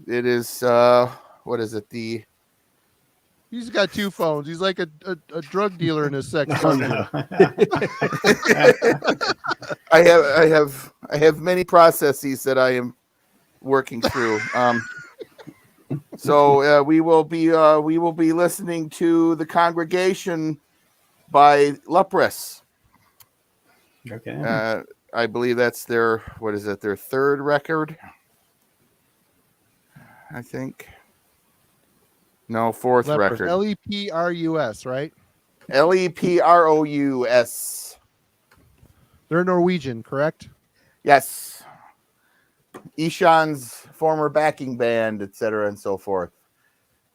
it is what is it? He's got two phones. He's like a drug dealer in his sex. Oh, no. I have many processes that I am working through. So we will be listening to The Congregation by Leprous. Okay. I believe that's their third record, I think. No, fourth Leprous. record. Leprous, right? Leprous. They're Norwegian, correct? Yes. Ishan's former backing band, etc., and so forth.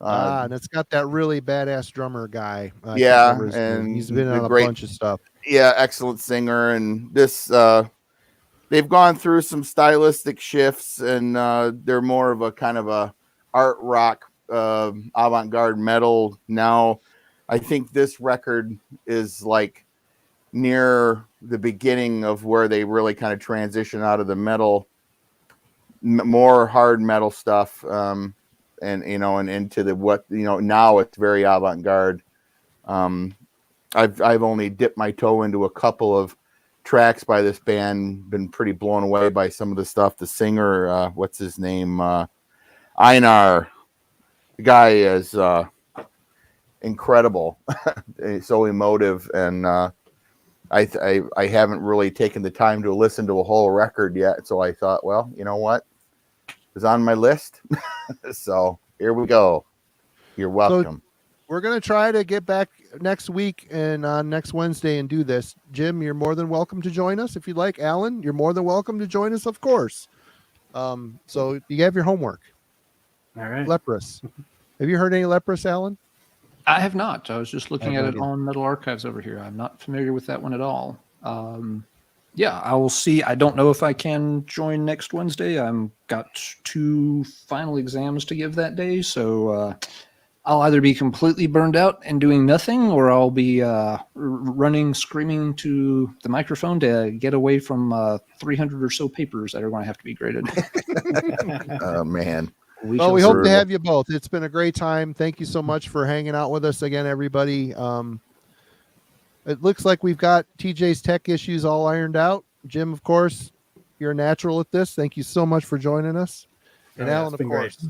And it's got that really badass drummer guy. Yeah, and and he's been on a great bunch of stuff. Yeah, excellent singer, and this they've gone through some stylistic shifts, and they're more of a kind of a art rock, avant-garde metal now. I think this record is like near the beginning of where they really kind of transition out of the metal, more hard metal stuff, and into the now it's very avant-garde. I've only dipped my toe into a couple of tracks by this band, been pretty blown away by some of the stuff. The singer, what's his name? Einar. The guy is incredible. So emotive, and I haven't really taken the time to listen to a whole record yet. So I thought, well, you know what? It's on my list. So here we go. You're welcome. So we're going to try to get back next week and on next Wednesday and do this. Jim, you're more than welcome to join us if you'd like. Alan, you're more than welcome to join us, of course. So you have your homework. All right. Leprous. Have you heard any Leprous, Alan? I have not. I was just looking I at have it no on Metal Archives over here. I'm not familiar with that one at all. Yeah, I will see. I don't know if I can join next Wednesday. I'm got 2 final exams to give that day, so I'll either be completely burned out and doing nothing, or I'll be running, screaming to the microphone to get away from 300 or so papers that are going to have to be graded. Oh man. We shall hope see. to have you both. It's been a great time. Thank you so much for hanging out with us again, everybody. It looks like we've got TJ's tech issues all ironed out. Jim, of course, you're a natural at this. Thank you so much for joining us. And Alan, of course,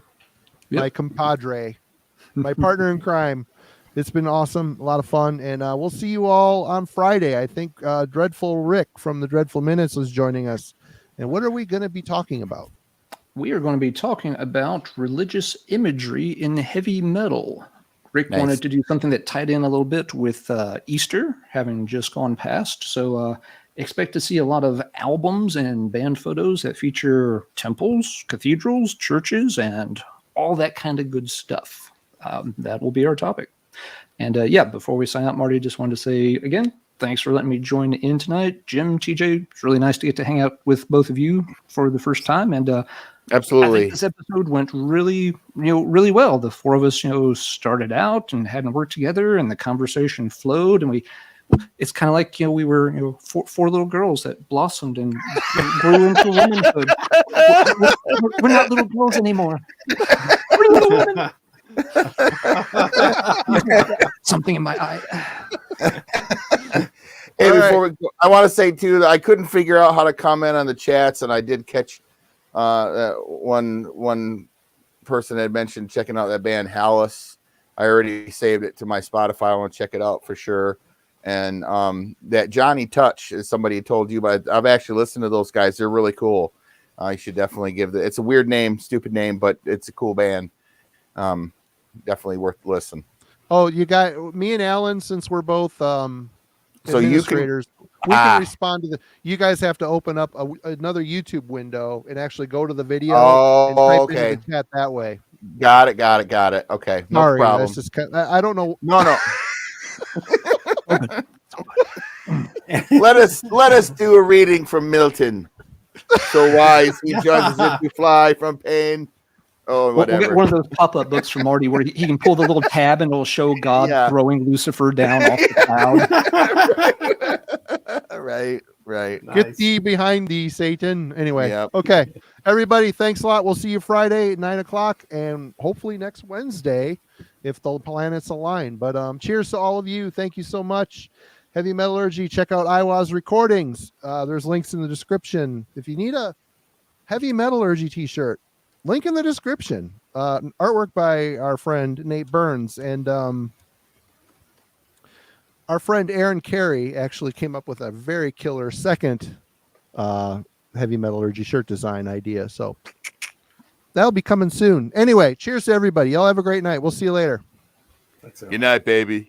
my compadre, my partner in crime. It's been awesome, a lot of fun, and we'll see you all on Friday. I think Dreadful Rick from the Dreadful Minutes is joining us. And what are we going to be talking about? We are going to be talking about religious imagery in heavy metal. Rick Nice. wanted to do something that tied in a little bit with Easter, having just gone past. So expect to see a lot of albums and band photos that feature temples, cathedrals, churches, and all that kind of good stuff. That will be our topic. And before we sign out, Marty, just wanted to say again, thanks for letting me join in tonight. Jim, TJ, it's really nice to get to hang out with both of you for the first time. And Absolutely. I think this episode went really well. The 4 of us, started out and hadn't worked together, and the conversation flowed, and it's kind of like, we were, 4 little girls that blossomed and grew into womanhood. We're not little girls anymore. We're little women. Something in my eye. Hey, before we go, I want to say too that I couldn't figure out how to comment on the chats, and I did catch one person had mentioned checking out that band Eihwaz. I already saved it to my Spotify. I want to check it out for sure. And that Johnny Touch is somebody told you, but I've actually listened to those guys. They're really cool. You should definitely it's a weird name, stupid name, but it's a cool band. Definitely worth the listen. Oh, you got me and Alan, since we're both so you can we can respond to you guys have to open up another YouTube window and actually go to the video and type into the chat that way. Got it. Okay. No Sorry, problem. that's just I don't know. No. Let us do a reading from Milton. So wise he judges if we fly from pain. Oh, whatever. We'll get one of those pop-up books from Marty where he can pull the little tab and it'll show God throwing Lucifer down off the cloud. Right. Nice. Get thee behind thee, Satan. Anyway, Okay. Everybody, thanks a lot. We'll see you Friday at 9:00 and hopefully next Wednesday if the planets align. But cheers to all of you. Thank you so much. Heavy Metallurgy, check out Eihwaz Recordings. There's links in the description. If you need a Heavy Metallurgy t-shirt, link in the description. Artwork by our friend Nate Burns, and our friend Aaron Carey actually came up with a very killer second Heavy Metallurgy shirt design idea. So that'll be coming soon. Anyway, cheers to everybody. Y'all have a great night. We'll see you later. Good night, baby.